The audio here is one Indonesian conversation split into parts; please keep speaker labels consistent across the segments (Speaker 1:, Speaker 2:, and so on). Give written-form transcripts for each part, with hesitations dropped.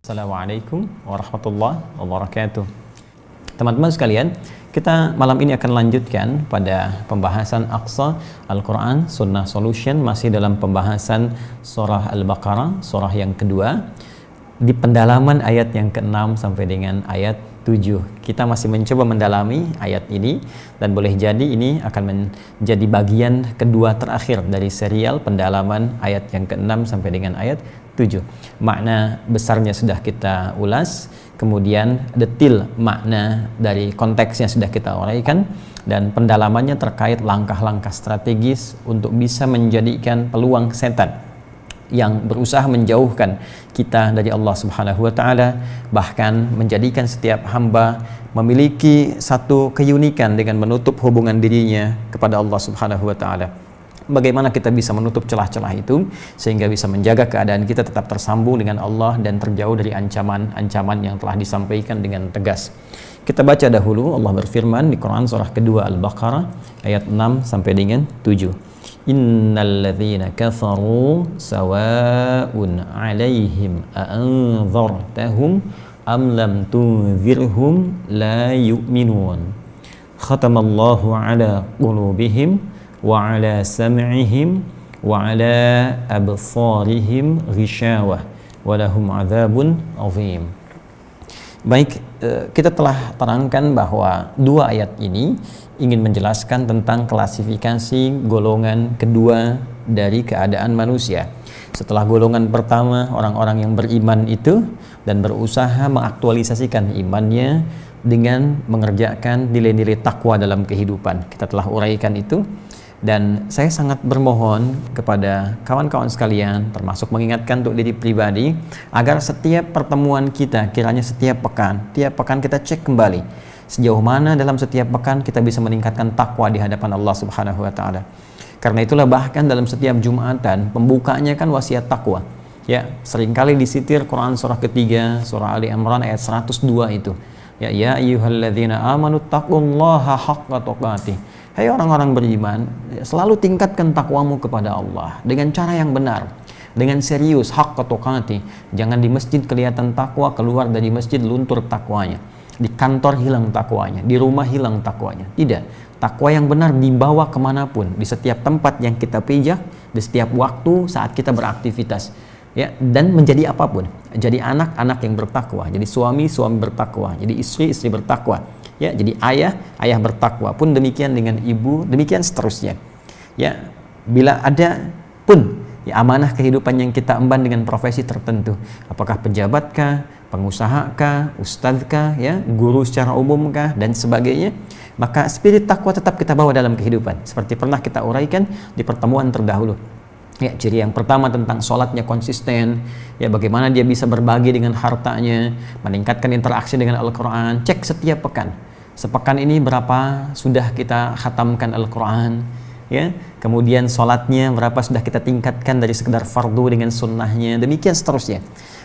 Speaker 1: Assalamualaikum warahmatullahi wabarakatuh. Teman-teman sekalian, kita malam ini akan lanjutkan pada pembahasan Aqsa Al-Quran Sunnah Solution, masih dalam pembahasan surah Al-Baqarah, surah yang kedua, di pendalaman ayat yang ke-6 sampai dengan ayat 7. Kita masih mencoba mendalami ayat ini, dan boleh jadi ini akan menjadi bagian kedua terakhir dari serial pendalaman ayat yang ke-6 sampai dengan ayat 7. Makna besarnya sudah kita ulas, kemudian detil makna dari konteksnya sudah kita uraikan, dan pendalamannya terkait langkah-langkah strategis untuk bisa menjadikan peluang setan yang berusaha menjauhkan kita dari Allah Subhanahu wa taala, bahkan menjadikan setiap hamba memiliki satu keunikan dengan menutup hubungan dirinya kepada Allah Subhanahu wa taala. Bagaimana kita bisa menutup celah-celah itu sehingga bisa menjaga keadaan kita tetap tersambung dengan Allah dan terjauh dari ancaman-ancaman yang telah disampaikan dengan tegas. Kita baca dahulu, Allah berfirman di Quran surah kedua Al-Baqarah ayat 6 sampai dengan 7. Innal ladzina kafaru sawa'un 'alaihim a'anzartahum am lam tunzirhum la yu'minun. Khatamallahu 'ala qulubihim wa 'ala sam'ihim wa 'ala absarihim ghishawah wa lahum 'adzabun 'adzim. Baik, kita telah terangkan bahwa dua ayat ini ingin menjelaskan tentang klasifikasi golongan kedua dari keadaan manusia. Setelah golongan pertama, orang-orang yang beriman itu dan berusaha mengaktualisasikan imannya dengan mengerjakan nilai-nilai takwa dalam kehidupan. Kita telah uraikan itu, dan saya sangat bermohon kepada kawan-kawan sekalian, termasuk mengingatkan untuk diri pribadi, agar setiap pertemuan kita, kiranya setiap pekan kita cek kembali sejauh mana dalam setiap pekan kita bisa meningkatkan takwa di hadapan Allah Subhanahu wa taala. Karena itulah bahkan dalam setiap Jumatan pembukanya kan wasiat takwa. Ya, seringkali disitir Quran surah ketiga, surah Ali Imran ayat 102 itu. Ya ayyuhalladzina amanu taqullaha haqqa tuqatih. Hai orang-orang beriman, selalu tingkatkan takwamu kepada Allah dengan cara yang benar, dengan serius, haqqa tuqatih. Jangan di masjid kelihatan takwa, keluar dari masjid luntur takwanya. Di kantor hilang takwanya, di rumah hilang takwanya. Tidak, takwa yang benar dibawa kemanapun, di setiap tempat yang kita pijak, di setiap waktu saat kita beraktivitas, ya, dan menjadi apapun. Jadi anak yang bertakwa, jadi suami bertakwa, jadi istri bertakwa, ya, jadi ayah bertakwa, pun demikian dengan ibu, demikian seterusnya. Ya, bila ada pun ya, amanah kehidupan yang kita emban dengan profesi tertentu, apakah pejabatkah, pengusahakah, ustadzkah, ya, guru secara umumkah, dan sebagainya, maka spirit takwa tetap kita bawa dalam kehidupan. Seperti pernah kita uraikan di pertemuan terdahulu. Ya, ciri yang pertama tentang sholatnya konsisten, ya, bagaimana dia bisa berbagi dengan hartanya, meningkatkan interaksi dengan Al-Quran. Cek setiap pekan, sepekan ini berapa sudah kita khatamkan Al-Quran, ya, kemudian sholatnya berapa sudah kita tingkatkan dari sekedar fardu dengan sunnahnya, demikian seterusnya.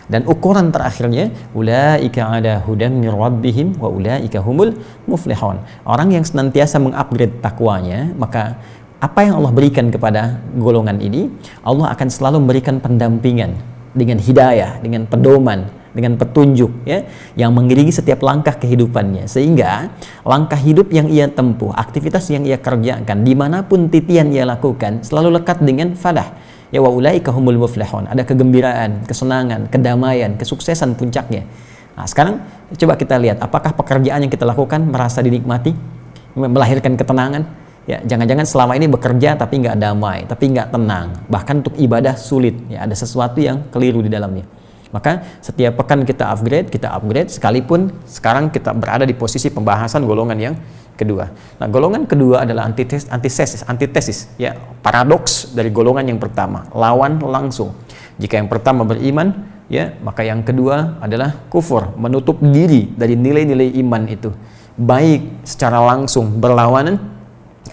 Speaker 1: Dan ukuran terakhirnya, ulaika ala hudan mir rabbihim wa ulaika humul muflihun. Orang yang senantiasa mengupgrade takwanya, maka apa yang Allah berikan kepada golongan ini, Allah akan selalu memberikan pendampingan dengan hidayah, dengan pedoman, dengan petunjuk, ya, yang mengiringi setiap langkah kehidupannya, sehingga langkah hidup yang ia tempuh, aktivitas yang ia kerjakan, dimanapun titian ia lakukan, selalu lekat dengan falah. Ya, wa ulaika humul muflihun. Ada kegembiraan, kesenangan, kedamaian, kesuksesan puncaknya. Nah, sekarang coba kita lihat, apakah pekerjaan yang kita lakukan merasa dinikmati, melahirkan ketenangan? Ya, jangan-jangan selama ini bekerja tapi nggak damai, tapi nggak tenang, bahkan untuk ibadah sulit. Ya, ada sesuatu yang keliru di dalamnya. Maka setiap pekan kita upgrade, sekalipun sekarang kita berada di posisi pembahasan golongan yang kedua. Nah, golongan kedua adalah antitesis, ya, paradoks dari golongan yang pertama, lawan langsung. Jika yang pertama beriman, ya, maka yang kedua adalah kufur, menutup diri dari nilai-nilai iman itu, baik secara langsung berlawanan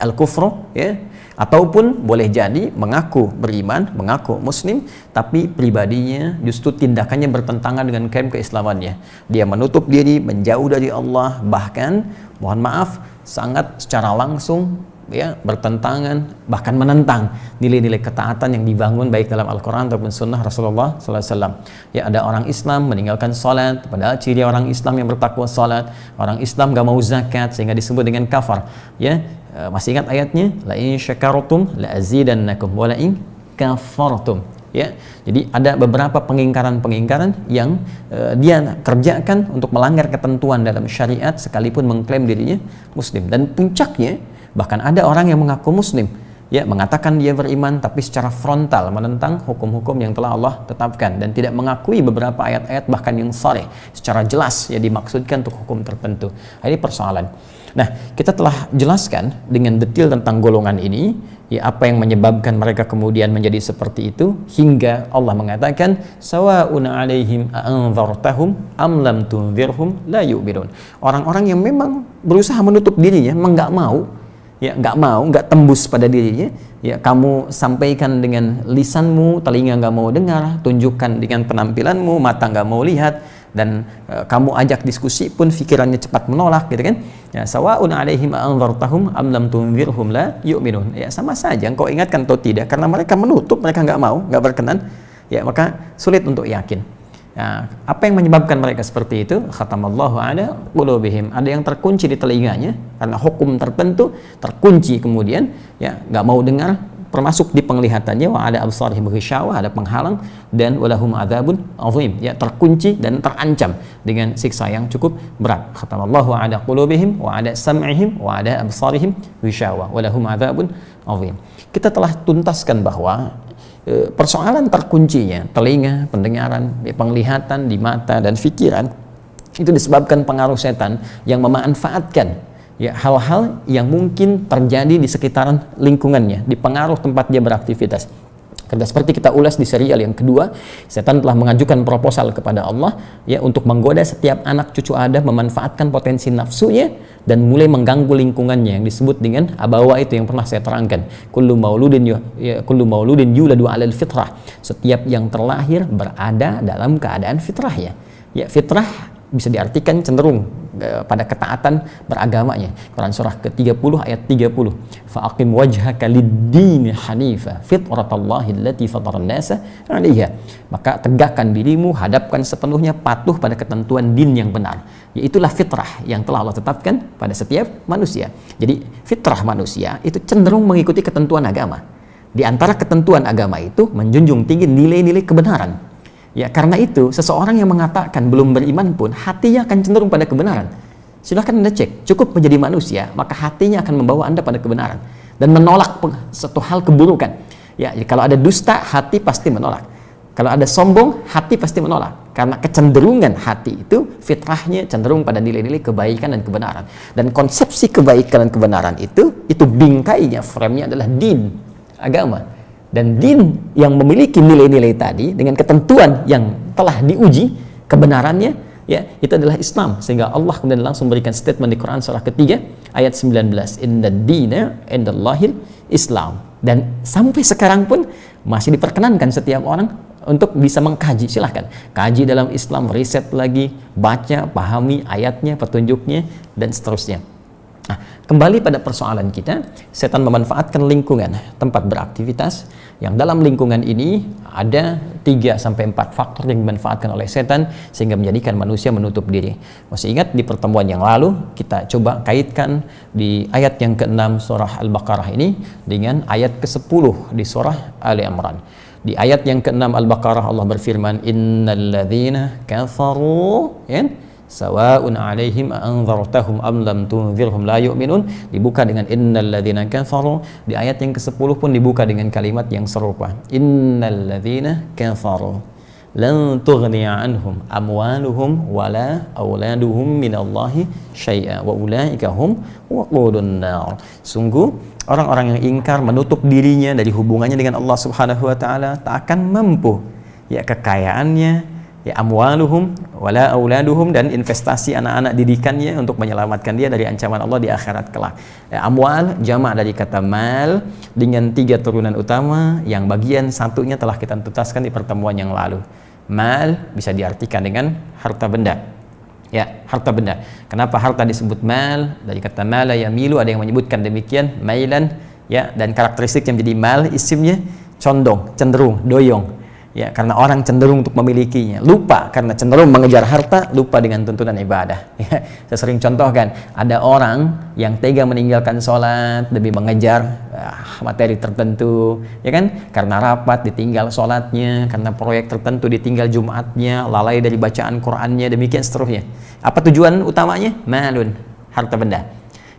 Speaker 1: al-kufru, ya, ataupun boleh jadi mengaku beriman, mengaku muslim, tapi pribadinya justru tindakannya bertentangan dengan klaim keislamannya. Dia menutup diri, menjauh dari Allah, bahkan mohon maaf sangat secara langsung ya bertentangan, bahkan menentang nilai-nilai ketaatan yang dibangun baik dalam Al-Quran ataupun Sunnah Rasulullah SAW. Ya, ada orang Islam meninggalkan salat, padahal ciri orang Islam yang bertakwa salat. Orang Islam gak mau zakat sehingga disebut dengan kafar. Ya, masih ingat ayatnya? La in syakartum la azidannakum wa la in kafartum. Ya, jadi ada beberapa pengingkaran-pengingkaran yang dia kerjakan untuk melanggar ketentuan dalam syariat sekalipun mengklaim dirinya muslim. Dan puncaknya bahkan ada orang yang mengaku muslim, ya, mengatakan dia beriman tapi secara frontal menentang hukum-hukum yang telah Allah tetapkan dan tidak mengakui beberapa ayat-ayat bahkan yang sharih secara jelas ya dimaksudkan untuk hukum tertentu. Ini persoalan. Nah, kita telah jelaskan dengan detail tentang golongan ini, ya, apa yang menyebabkan mereka kemudian menjadi seperti itu, hingga Allah mengatakan sawa'un 'alaihim a'anzartahum am lam tunzirhum la yu'minun. Orang-orang yang memang berusaha menutup dirinya, memang nggak tembus pada dirinya, ya, kamu sampaikan dengan lisanmu, telinga nggak mau dengar, tunjukkan dengan penampilanmu, mata nggak mau lihat, dan kamu ajak diskusi pun pikirannya cepat menolak, gitu kan? Ya, sawa'un 'alaihim anzartahum am lam tunzirhum la yu'minun. Ya, sama saja engkau ingatkan atau tidak, karena mereka menutup, mereka nggak mau, nggak berkenan, ya, maka sulit untuk yakin. Nah, apa yang menyebabkan mereka seperti itu? Khatamallahu ala qulubihim. Ada yang terkunci di telinganya karena hukum tertentu, terkunci kemudian, ya, nggak mau dengar, termasuk di penglihatannya, wa ada absarihim ghisyawah, ada penghalang, dan walahum adzabun azim, ya, terkunci dan terancam dengan siksa yang cukup berat. Khatamallahu ala qulubihim wa ala sam'ihim wa ala absarihim ghisyawah walahum adzabun azim. Kita telah tuntaskan bahwa persoalan terkuncinya telinga, pendengaran, penglihatan di mata dan pikiran itu disebabkan pengaruh setan yang memanfaatkan, ya, hal-hal yang mungkin terjadi di sekitaran lingkungannya, di pengaruh tempat dia beraktivitas. Karena seperti kita ulas di serial yang kedua, setan telah mengajukan proposal kepada Allah, ya, untuk menggoda setiap anak cucu Adam, memanfaatkan potensi nafsunya dan mulai mengganggu lingkungannya yang disebut dengan abawa itu yang pernah saya terangkan. Kullu mauludin yuladu 'alal fitrah. Setiap yang terlahir berada dalam keadaan fitrahnya. Ya, fitrah bisa diartikan cenderung pada ketaatan beragamanya. Quran surah ke-30 ayat 30. Fa'aqim wajhaka lid-dini hanifa fitratallahi allati fataran nasa 'alaiha. Maka tegakkan dirimu, hadapkan sepenuhnya patuh pada ketentuan din yang benar. Yaitulah fitrah yang telah Allah tetapkan pada setiap manusia. Jadi fitrah manusia itu cenderung mengikuti ketentuan agama. Di antara ketentuan agama itu menjunjung tinggi nilai-nilai kebenaran. Ya, karena itu seseorang yang mengatakan belum beriman pun hatinya akan cenderung pada kebenaran. Silahkan Anda cek, cukup menjadi manusia, maka hatinya akan membawa Anda pada kebenaran dan menolak satu hal keburukan. Ya, kalau ada dusta, hati pasti menolak. Kalau ada sombong, hati pasti menolak. Karena kecenderungan hati itu fitrahnya cenderung pada nilai-nilai kebaikan dan kebenaran. Dan konsepsi kebaikan dan kebenaran itu bingkainya, frame-nya adalah din, agama. Dan din yang memiliki nilai-nilai tadi dengan ketentuan yang telah diuji kebenarannya, ya, itu adalah Islam. Sehingga Allah kemudian langsung berikan statement di Quran surah ketiga ayat 19, inna dina indallahil Islam. Dan sampai sekarang pun masih diperkenankan setiap orang untuk bisa mengkaji. Silahkan kaji dalam Islam, riset lagi, baca, pahami ayatnya, petunjuknya, dan seterusnya. Nah, kembali pada persoalan kita, setan memanfaatkan lingkungan tempat beraktivitas, yang dalam lingkungan ini ada 3-4 faktor yang dimanfaatkan oleh setan sehingga menjadikan manusia menutup diri. Masih ingat di pertemuan yang lalu kita coba kaitkan di ayat yang ke-6 surah Al-Baqarah ini dengan ayat ke-10 di surah Ali Imran. Di ayat yang ke-6 Al-Baqarah Allah berfirman, innal ladzina kafaru, ya, sawa'un 'alaihim anzartahum am lam tunzirhum la yu'minun. Dibuka dengan innal ladzina kafaru. Di ayat yang ke-10 pun dibuka dengan kalimat yang serupa, innal ladzina kafaru lan tughniya anhum amwaluhum wala auladuhum minallahi syai'a wa ulaika hum waqudun nar. Sungguh orang-orang yang ingkar, menutup dirinya dari hubungannya dengan Allah Subhanahu wa taala, tak akan mampu, ya, kekayaannya, ya, amwaluhum wala auladuhum, dan investasi anak-anak didikannya untuk menyelamatkan dia dari ancaman Allah di akhirat kelak. Ya, amwal jamak dari kata mal dengan 3 turunan utama yang bagian satunya telah kita tuntaskan di pertemuan yang lalu. Mal bisa diartikan dengan harta benda, Ya, harta benda. Kenapa harta disebut mal? Dari kata mala yamilu, ada yang menyebutkan demikian, mailan, ya, dan karakteristik yang menjadi mal isimnya condong, cenderung, doyong. Ya, karena orang cenderung untuk memilikinya, lupa karena cenderung mengejar harta, lupa dengan tuntunan ibadah. Ya, saya sering contohkan, ada orang yang tega meninggalkan sholat demi mengejar materi tertentu, ya kan? Karena rapat ditinggal sholatnya, karena proyek tertentu ditinggal Jumatnya, lalai dari bacaan Qurannya, demikian seterusnya. Apa tujuan utamanya? Malun, harta benda.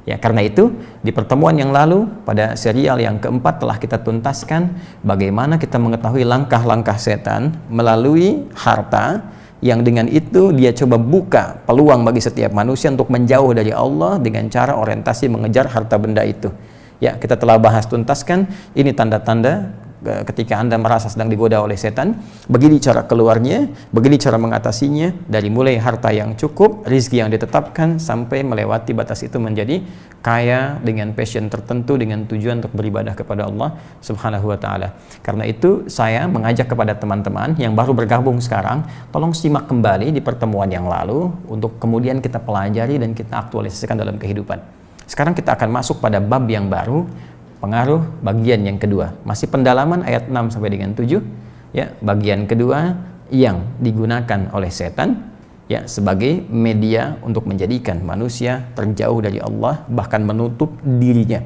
Speaker 1: Ya, karena itu di pertemuan yang lalu pada serial yang keempat telah kita tuntaskan bagaimana kita mengetahui langkah-langkah setan melalui harta, yang dengan itu dia coba buka peluang bagi setiap manusia untuk menjauh dari Allah dengan cara orientasi mengejar harta benda itu. Ya, kita telah bahas tuntaskan ini tanda-tanda ketika Anda merasa sedang digoda oleh setan, begini cara keluarnya, begini cara mengatasinya, dari mulai harta yang cukup, rizki yang ditetapkan, sampai melewati batas itu menjadi kaya dengan passion tertentu, dengan tujuan untuk beribadah kepada Allah Subhanahu wa Ta'ala. Karena itu saya mengajak kepada teman-teman yang baru bergabung sekarang, tolong simak kembali di pertemuan yang lalu untuk kemudian kita pelajari dan kita aktualisasikan dalam kehidupan. Sekarang kita akan masuk pada bab yang baru, pengaruh bagian yang kedua, masih pendalaman ayat 6 sampai dengan 7, ya, bagian kedua yang digunakan oleh setan, ya, sebagai media untuk menjadikan manusia terjauh dari Allah, bahkan menutup dirinya.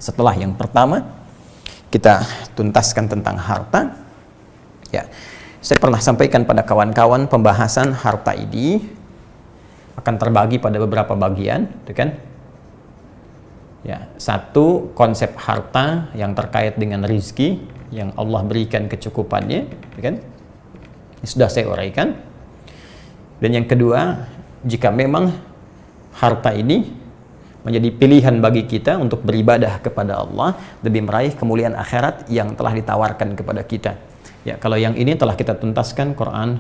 Speaker 1: Setelah yang pertama kita tuntaskan tentang harta, ya, saya pernah sampaikan pada kawan-kawan pembahasan harta ini akan terbagi pada beberapa bagian, gitu kan? Ya, satu, konsep harta yang terkait dengan rizki yang Allah berikan kecukupannya, kan? Ini sudah saya uraikan. Dan yang kedua, jika memang harta ini menjadi pilihan bagi kita untuk beribadah kepada Allah demi meraih kemuliaan akhirat yang telah ditawarkan kepada kita. Ya, kalau yang ini telah kita tuntaskan Quran,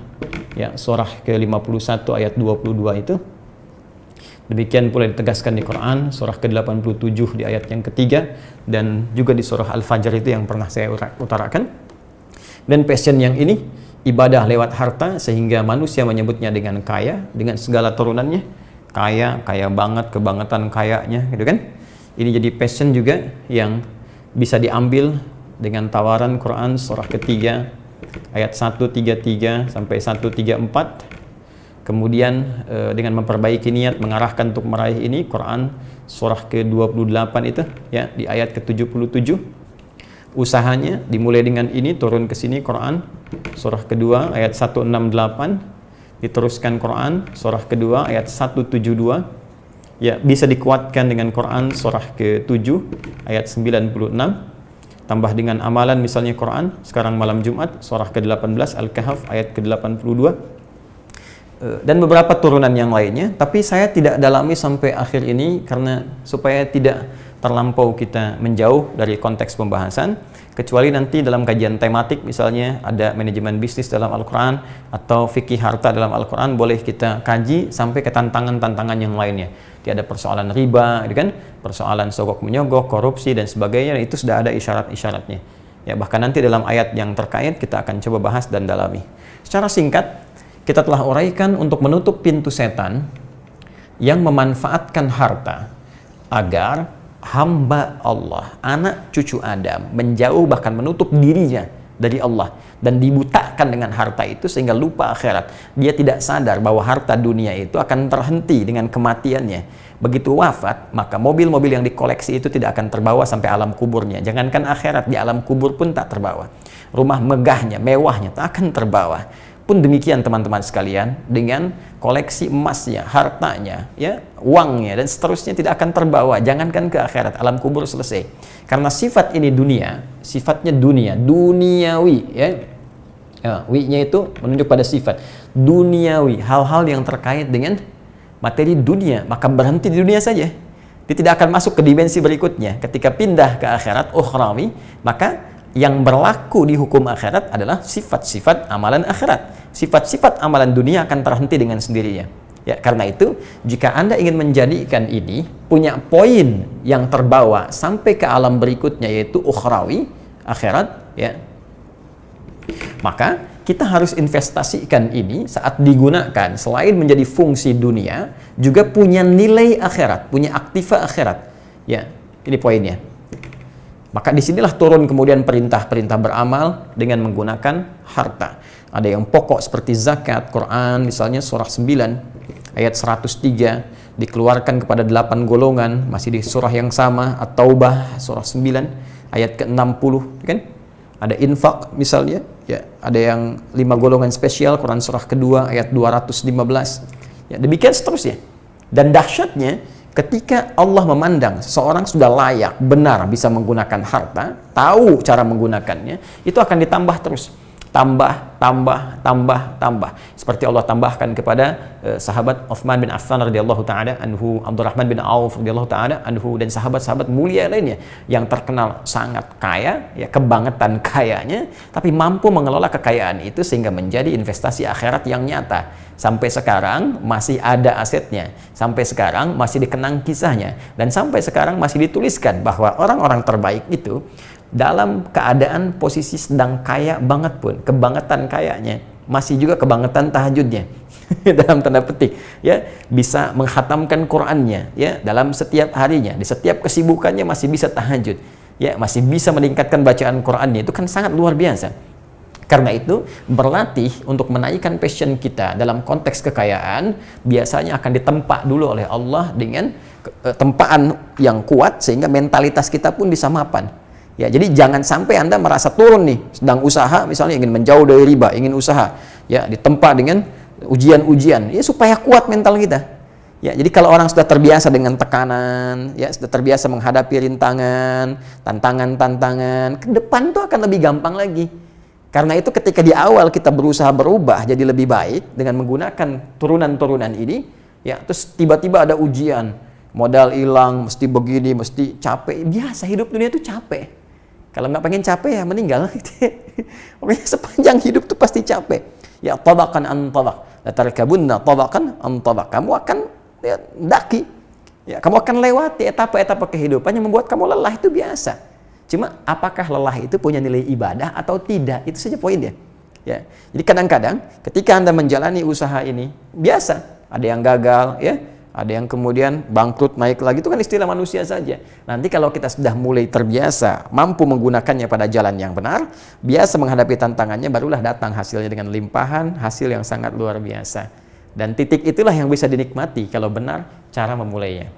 Speaker 1: ya, surah ke-51 ayat 22 itu. Demikian pula ditegaskan di Quran surah ke-87 di ayat yang ketiga, dan juga di surah Al-Fajr itu yang pernah saya utarakan. Dan passion yang ini ibadah lewat harta, sehingga manusia menyebutnya dengan kaya, dengan segala turunannya, kaya banget, kebangetan kayanya, gitu kan. Ini jadi passion juga yang bisa diambil dengan tawaran Quran surah ketiga ayat 133 sampai 134. Kemudian dengan memperbaiki niat mengarahkan untuk meraih ini, Quran surah ke-28 itu, ya, di ayat ke-77. Usahanya dimulai dengan ini, turun ke sini Quran surah kedua ayat 168, diteruskan Quran surah kedua ayat 172. Ya, bisa dikuatkan dengan Quran surah ke-7 ayat 96. Tambah dengan amalan misalnya Quran sekarang malam Jumat surah ke-18 Al-Kahf ayat ke-82. Dan beberapa turunan yang lainnya, tapi saya tidak dalami sampai akhir ini karena supaya tidak terlampau kita menjauh dari konteks pembahasan, kecuali nanti dalam kajian tematik misalnya ada manajemen bisnis dalam Al-Quran atau fikih harta dalam Al-Quran, boleh kita kaji sampai ke tantangan-tantangan yang lainnya. Tiada persoalan riba, kan? Persoalan sogok menyogok, korupsi dan sebagainya, itu sudah ada isyarat-isyaratnya. Ya, bahkan nanti dalam ayat yang terkait kita akan coba bahas dan dalami. Secara singkat, kita telah uraikan untuk menutup pintu setan yang memanfaatkan harta agar hamba Allah, anak cucu Adam, menjauh bahkan menutup dirinya dari Allah dan dibutakan dengan harta itu sehingga lupa akhirat. Dia tidak sadar bahwa harta dunia itu akan terhenti dengan kematiannya. Begitu wafat, maka mobil-mobil yang dikoleksi itu tidak akan terbawa sampai alam kuburnya. Jangankan akhirat, di alam kubur pun tak terbawa. Rumah megahnya, mewahnya tak akan terbawa. Pun demikian teman-teman sekalian, dengan koleksi emasnya, hartanya, ya, uangnya dan seterusnya tidak akan terbawa, jangankan ke akhirat, alam kubur selesai. Karena sifat ini dunia, sifatnya dunia, duniawi, ya. Ya, wi-nya itu menunjuk pada sifat duniawi, hal-hal yang terkait dengan materi dunia, maka berhenti di dunia saja. Dia tidak akan masuk ke dimensi berikutnya. Ketika pindah ke akhirat, ukhrawi, maka yang berlaku di hukum akhirat adalah sifat-sifat amalan akhirat. Sifat-sifat amalan dunia akan terhenti dengan sendirinya. Ya, karena itu, jika Anda ingin menjadikan ini punya poin yang terbawa sampai ke alam berikutnya, yaitu ukhrawi, akhirat, ya, maka kita harus investasikan ini saat digunakan, selain menjadi fungsi dunia, juga punya nilai akhirat, punya aktiva akhirat. Ya, ini poinnya. Maka disinilah turun kemudian perintah-perintah beramal dengan menggunakan harta. Ada yang pokok seperti zakat, Quran misalnya surah 9 ayat 103 dikeluarkan kepada 8 golongan, masih di surah yang sama, At-Taubah surah 9 ayat ke-60, kan? Ada infak misalnya, ya, ada yang 5 golongan spesial, Quran surah kedua ayat 215. Ya, demikian seterusnya. Dan dahsyatnya ketika Allah memandang seseorang sudah layak, benar bisa menggunakan harta, tahu cara menggunakannya, itu akan ditambah terus. Tambah. Seperti Allah tambahkan kepada sahabat Uthman bin Affan radhiyallahu taala anhu, Abdurrahman bin Auf radhiyallahu taala anhu, dan sahabat-sahabat mulia lainnya yang terkenal sangat kaya, ya, kebangetan kayanya, tapi mampu mengelola kekayaan itu sehingga menjadi investasi akhirat yang nyata. Sampai sekarang masih ada asetnya, sampai sekarang masih dikenang kisahnya, dan sampai sekarang masih dituliskan bahwa orang-orang terbaik itu dalam keadaan posisi sedang kaya banget pun, kebangetan kayanya, masih juga kebangetan tahajudnya. Dalam tanda petik, ya, bisa menghatamkan Qur'annya, ya, dalam setiap harinya, di setiap kesibukannya masih bisa tahajud, ya, masih bisa meningkatkan bacaan Qur'annya. Itu kan sangat luar biasa. Karena itu, berlatih untuk menaikkan passion kita dalam konteks kekayaan biasanya akan ditempa dulu oleh Allah dengan tempaan yang kuat, sehingga mentalitas kita pun bisa mapan. Ya, jadi jangan sampai Anda merasa turun nih, sedang usaha misalnya, ingin menjauh dari riba, ingin usaha, ya, ditempa dengan ujian-ujian, ya, supaya kuat mental kita. Ya, jadi kalau orang sudah terbiasa dengan tekanan, ya, sudah terbiasa menghadapi rintangan, tantangan-tantangan, ke depan tuh akan lebih gampang lagi. Karena itu ketika di awal kita berusaha berubah jadi lebih baik dengan menggunakan turunan-turunan ini, ya, terus tiba-tiba ada ujian, modal hilang, mesti begini, mesti capek. Biasa, hidup dunia itu capek. Kalau nggak pengen capek ya meninggal. Pokoknya sepanjang hidup tuh pasti capek. Ya, tabaqan an tabaq, la tarkabunna tabaqan an tabaq. Kamu akan, ya, daki. Ya, kamu akan lewati etapa-etapa kehidupan yang membuat kamu lelah, itu biasa. Cuma apakah lelah itu punya nilai ibadah atau tidak? Itu saja poinnya. Ya. Jadi kadang-kadang ketika Anda menjalani usaha ini, biasa ada yang gagal, ya, ada yang kemudian bangkrut, naik lagi, itu kan istilah manusia saja. Nanti kalau kita sudah mulai terbiasa, mampu menggunakannya pada jalan yang benar, biasa menghadapi tantangannya, barulah datang hasilnya dengan limpahan, hasil yang sangat luar biasa. Dan titik itulah yang bisa dinikmati kalau benar cara memulainya.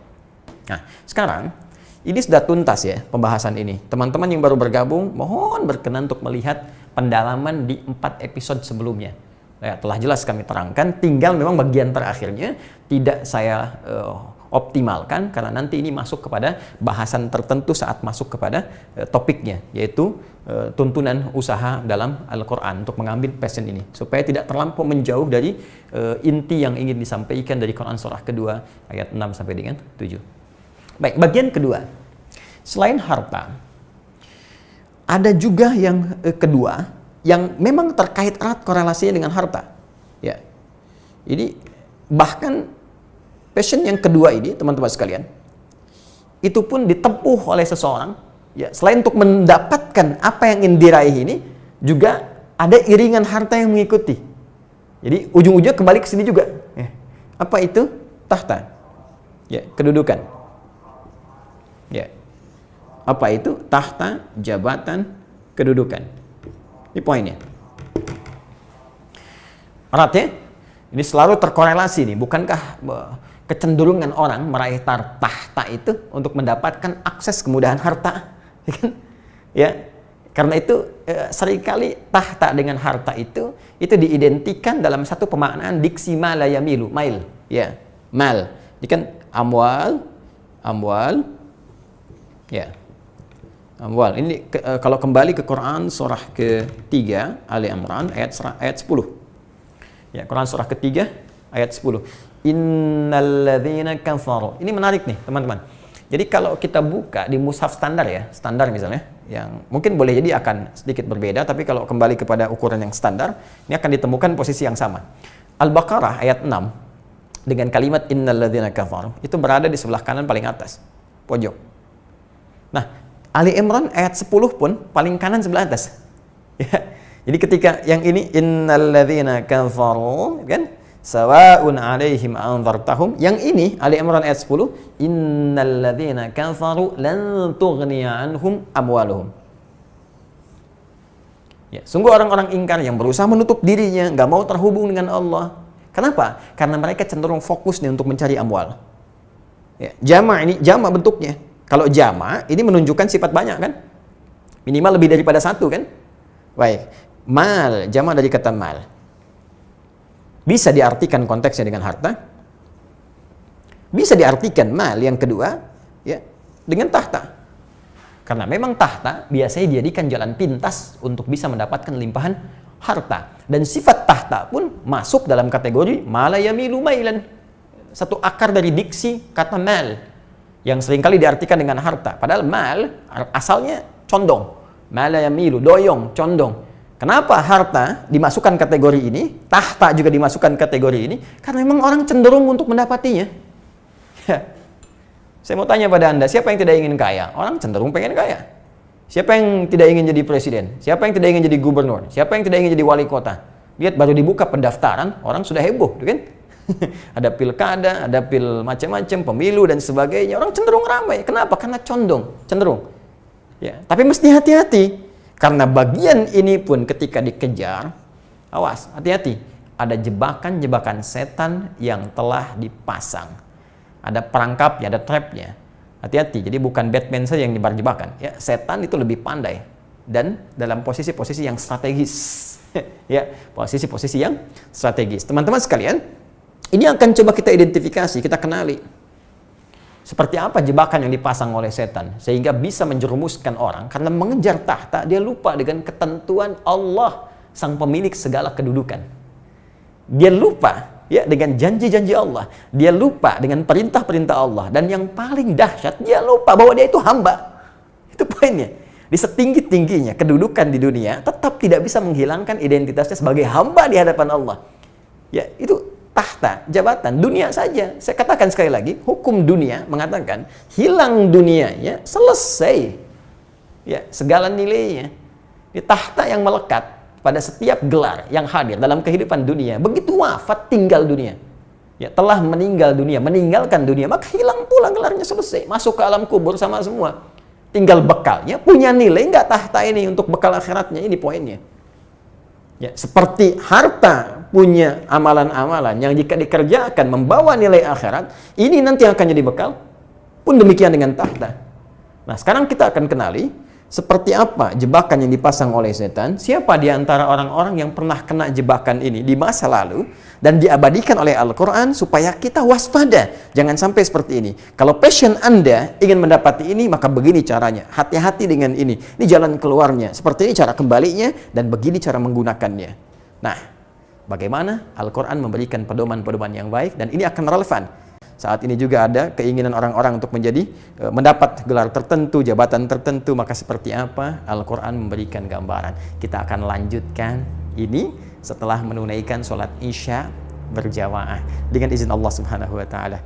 Speaker 1: Nah, sekarang ini sudah tuntas ya pembahasan ini. Teman-teman yang baru bergabung, mohon berkenan untuk melihat pendalaman di 4 episode sebelumnya. Ya, telah jelas kami terangkan, tinggal memang bagian terakhirnya tidak saya optimalkan karena nanti ini masuk kepada bahasan tertentu saat masuk kepada topiknya, yaitu tuntunan usaha dalam Al-Quran untuk mengambil passion ini supaya tidak terlampau menjauh dari inti yang ingin disampaikan dari Quran surah kedua ayat 6 sampai dengan 7. Baik, bagian kedua, selain harta ada juga yang kedua yang memang terkait erat korelasinya dengan harta. Ya. Ini bahkan passion yang kedua ini, teman-teman sekalian, itu pun ditempuh oleh seseorang, ya, selain untuk mendapatkan apa yang ingin diraih ini, juga ada iringan harta yang mengikuti. Jadi ujung-ujungnya kembali ke sini juga. Ya. Apa itu? Tahta. Ya, kedudukan. Ya. Apa itu? Tahta, jabatan, kedudukan. Ini poinnya. Erat ya? Ini selalu terkorelasi nih. Bukankah kecenderungan orang meraih tahta itu untuk mendapatkan akses kemudahan harta? Ya. Karena itu seringkali tahta dengan harta itu diidentikan dalam satu pemaknaan diksi malayamilu, mail, ya, mal. Ini kan amwal, ya. Amwal. Ini kalau kembali ke Quran surah ketiga Ali Imran ayat 10. Ya, Quran surah ketiga ayat 10. Innalladzina kafaru. Ini menarik nih, teman-teman. Jadi kalau kita buka di mushaf standar ya, standar misalnya, yang mungkin boleh jadi akan sedikit berbeda, tapi kalau kembali kepada ukuran yang standar, ini akan ditemukan posisi yang sama. Al-Baqarah ayat 6 dengan kalimat innalladzina kafaru itu berada di sebelah kanan paling atas, pojok. Nah, Ali Imran ayat 10 pun paling kanan sebelah atas. Ya. Jadi ketika yang ini innalladzina kafaru kan sawa'un 'alaihim anzartahum, yang ini Ali Imran ayat 10 innalladzina kafaru lan tughniya anhum amwaluhum. Ya, sungguh orang-orang ingkar yang berusaha menutup dirinya, nggak mau terhubung dengan Allah. Kenapa? Karena mereka cenderung fokus nih untuk mencari amwal. Ya, jama' ini jama' bentuknya. Kalau jama' ini menunjukkan sifat banyak kan? Minimal lebih daripada satu kan? Baik. Mal, jama' dari kata mal. Bisa diartikan konteksnya dengan harta. Bisa diartikan mal yang kedua ya dengan tahta. Karena memang tahta biasanya dijadikan jalan pintas untuk bisa mendapatkan limpahan harta. Dan sifat tahta pun masuk dalam kategori mala yamilu mailan. Satu akar dari diksi kata mal yang seringkali diartikan dengan harta. Padahal mal asalnya condong. Mala yamilu, doyong, condong. Kenapa harta dimasukkan kategori ini, tahta juga dimasukkan kategori ini? Karena memang orang cenderung untuk mendapatinya. Ya. Saya mau tanya pada Anda, siapa yang tidak ingin kaya? Orang cenderung pengen kaya. Siapa yang tidak ingin jadi presiden? Siapa yang tidak ingin jadi gubernur? Siapa yang tidak ingin jadi wali kota? Lihat baru dibuka pendaftaran, orang sudah heboh, kan? Ada pilkada, ada pil macam-macam, pemilu dan sebagainya. Orang cenderung ramai. Kenapa? Karena cenderung. Ya, tapi mesti hati-hati. Karena bagian ini pun ketika dikejar, awas, hati-hati. Ada jebakan-jebakan setan yang telah dipasang. Ada perangkapnya, ada trapnya. Hati-hati, jadi bukan Batman saja yang nyebar jebakan. Ya, setan itu lebih pandai. Dan dalam posisi-posisi yang strategis. Ya, posisi-posisi yang strategis. Teman-teman sekalian, ini akan coba kita identifikasi, kita kenali. Seperti apa jebakan yang dipasang oleh setan sehingga bisa menjerumuskan orang karena mengejar tahta, dia lupa dengan ketentuan Allah sang pemilik segala kedudukan. Dia lupa ya dengan janji-janji Allah, dia lupa dengan perintah-perintah Allah, dan yang paling dahsyat dia lupa bahwa dia itu hamba. Itu poinnya. Di setinggi-tingginya kedudukan di dunia tetap tidak bisa menghilangkan identitasnya sebagai hamba di hadapan Allah. Ya, itu tahta, jabatan, dunia saja. Saya katakan sekali lagi, hukum dunia mengatakan hilang dunianya, selesai. Ya, segala nilainya. Di tahta yang melekat pada setiap gelar yang hadir dalam kehidupan dunia. Begitu wafat, tinggal dunia. Ya, telah meninggal dunia, meninggalkan dunia, maka hilang pula gelarnya, selesai. Masuk ke alam kubur sama semua. Tinggal bekalnya, punya nilai nggak tahta ini untuk bekal akhiratnya, ini poinnya. Ya, seperti harta punya amalan-amalan yang jika dikerjakan membawa nilai akhirat, ini nanti akan jadi bekal. Pun demikian dengan tahta. Nah, sekarang kita akan kenali seperti apa jebakan yang dipasang oleh setan. Siapa di antara orang-orang yang pernah kena jebakan ini di masa lalu dan diabadikan oleh Al-Quran supaya kita waspada. Jangan sampai seperti ini. Kalau passion Anda ingin mendapati ini, maka begini caranya. Hati-hati dengan ini. Ini jalan keluarnya. Seperti ini cara kembalinya dan begini cara menggunakannya. Nah, bagaimana Al-Quran memberikan pedoman-pedoman yang baik, dan ini akan relevan. Saat ini juga ada keinginan orang-orang untuk mendapat gelar tertentu, jabatan tertentu, maka seperti apa Al-Quran memberikan gambaran. Kita akan lanjutkan ini setelah menunaikan sholat Isya berjamaah dengan izin Allah Subhanahu wa taala.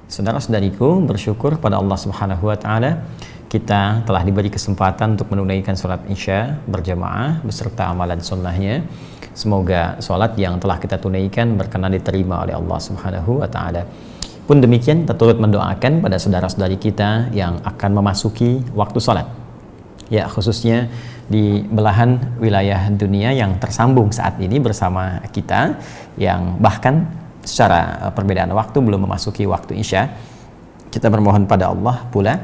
Speaker 1: Saudara-saudariku, bersyukur pada Allah Subhanahu wa taala kita telah diberi kesempatan untuk menunaikan sholat Isya berjamaah beserta amalan sunnahnya. Semoga sholat yang telah kita tunaikan berkenan diterima oleh Allah Subhanahu wa taala. Pun demikian, kita turut mendoakan pada saudara-saudari kita yang akan memasuki waktu sholat. Ya, khususnya di belahan wilayah dunia yang tersambung saat ini bersama kita, yang bahkan secara perbedaan waktu belum memasuki waktu Isya. Kita bermohon pada Allah pula,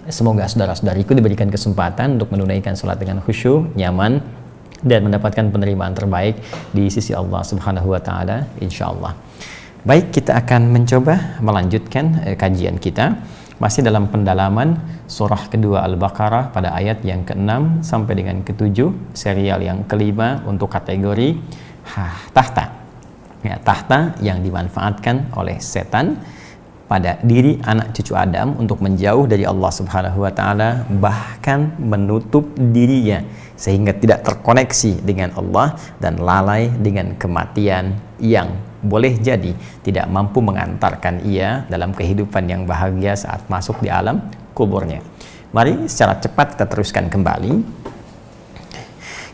Speaker 1: semoga saudara-saudariku diberikan kesempatan untuk menunaikan sholat dengan khusyuk, nyaman, dan mendapatkan penerimaan terbaik di sisi Allah Subhanahu wa taala insyaallah. Baik, kita akan mencoba melanjutkan kajian kita masih dalam pendalaman surah kedua Al-Baqarah pada ayat yang ke-6 sampai dengan ke-7, serial yang kelima untuk kategori tahta. Ya, tahta yang dimanfaatkan oleh setan pada diri anak cucu Adam untuk menjauh dari Allah Subhanahu wa taala, bahkan menutup dirinya sehingga tidak terkoneksi dengan Allah dan lalai dengan kematian yang boleh jadi tidak mampu mengantarkan ia dalam kehidupan yang bahagia saat masuk di alam kuburnya. Mari secara cepat kita teruskan kembali.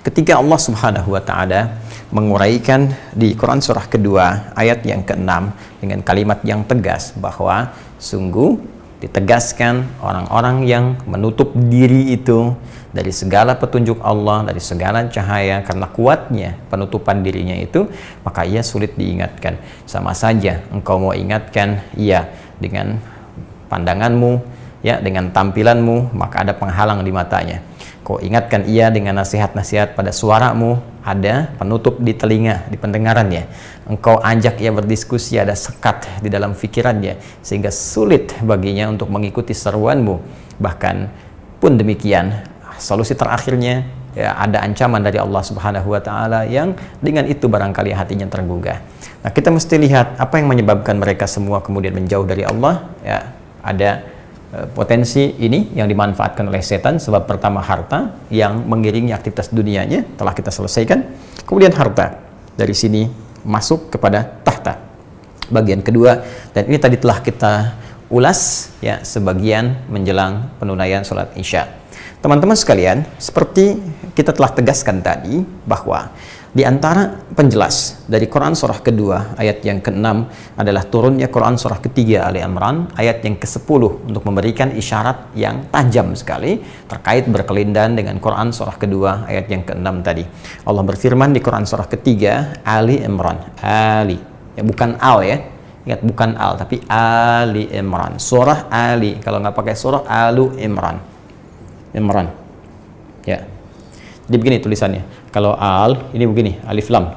Speaker 1: ketika Allah Subhanahu wa taala menguraikan di Quran surah kedua ayat yang ke-6 dengan kalimat yang tegas bahwa sungguh ditegaskan orang-orang yang menutup diri itu dari segala petunjuk Allah, dari segala cahaya, karena kuatnya penutupan dirinya itu, maka ia sulit diingatkan. Sama saja engkau mau ingatkan ia dengan pandanganmu, ya, dengan tampilanmu, maka ada penghalang di matanya. Kau ingatkan ia dengan nasihat-nasihat pada suaramu, ada penutup di telinga, di pendengarannya. Engkau ajak ia berdiskusi, ada sekat di dalam pikirannya, sehingga sulit baginya untuk mengikuti seruanmu. Bahkan pun demikian, solusi terakhirnya, ya, ada ancaman dari Allah Subhanahu wa taala yang dengan itu barangkali hatinya tergugah. Nah, kita mesti lihat apa yang menyebabkan mereka semua kemudian menjauh dari Allah. Ya, ada potensi ini yang dimanfaatkan oleh setan. Sebab pertama, harta yang mengiringi aktivitas dunianya telah kita selesaikan. Kemudian harta dari sini masuk kepada tahta, bagian kedua, dan ini tadi telah kita ulas, ya, sebagian menjelang penunaian sholat isya. Teman-teman sekalian, seperti kita telah tegaskan tadi bahwa di antara penjelas dari Quran surah kedua ayat yang ke-6 adalah turunnya Quran surah ketiga Ali Imran ayat yang ke-10 untuk memberikan isyarat yang tajam sekali terkait berkelindan dengan Quran surah kedua ayat yang ke-6 tadi. Allah berfirman di Quran surah ketiga Ali Imran, Ali, ya, bukan al, ya, ingat, bukan al, tapi Ali Imran, surah Ali. Kalau nggak pakai surah, Alu Imran, Imran, ya. Jadi begini tulisannya. Kalau al, ini begini, alif lam.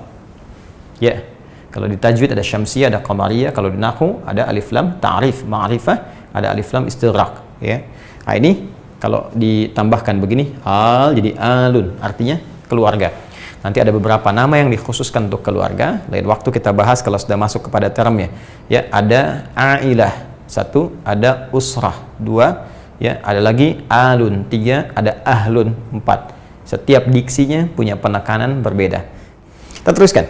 Speaker 1: Ya. Kalau di tajwid ada syamsiyah, ada qamariyah. Kalau di nahwu ada alif lam ta'rif, ma'rifah, ada alif lam istighraq, ya. Nah, ini kalau ditambahkan begini, al jadi alun, artinya keluarga. Nanti ada beberapa nama yang dikhususkan untuk keluarga. Lain waktu kita bahas kalau sudah masuk kepada termnya. Ya, ada ailah, satu, ada usrah, dua, ya, ada lagi alun, tiga, ada ahlun, empat. Setiap diksinya punya penekanan berbeda. Kita teruskan.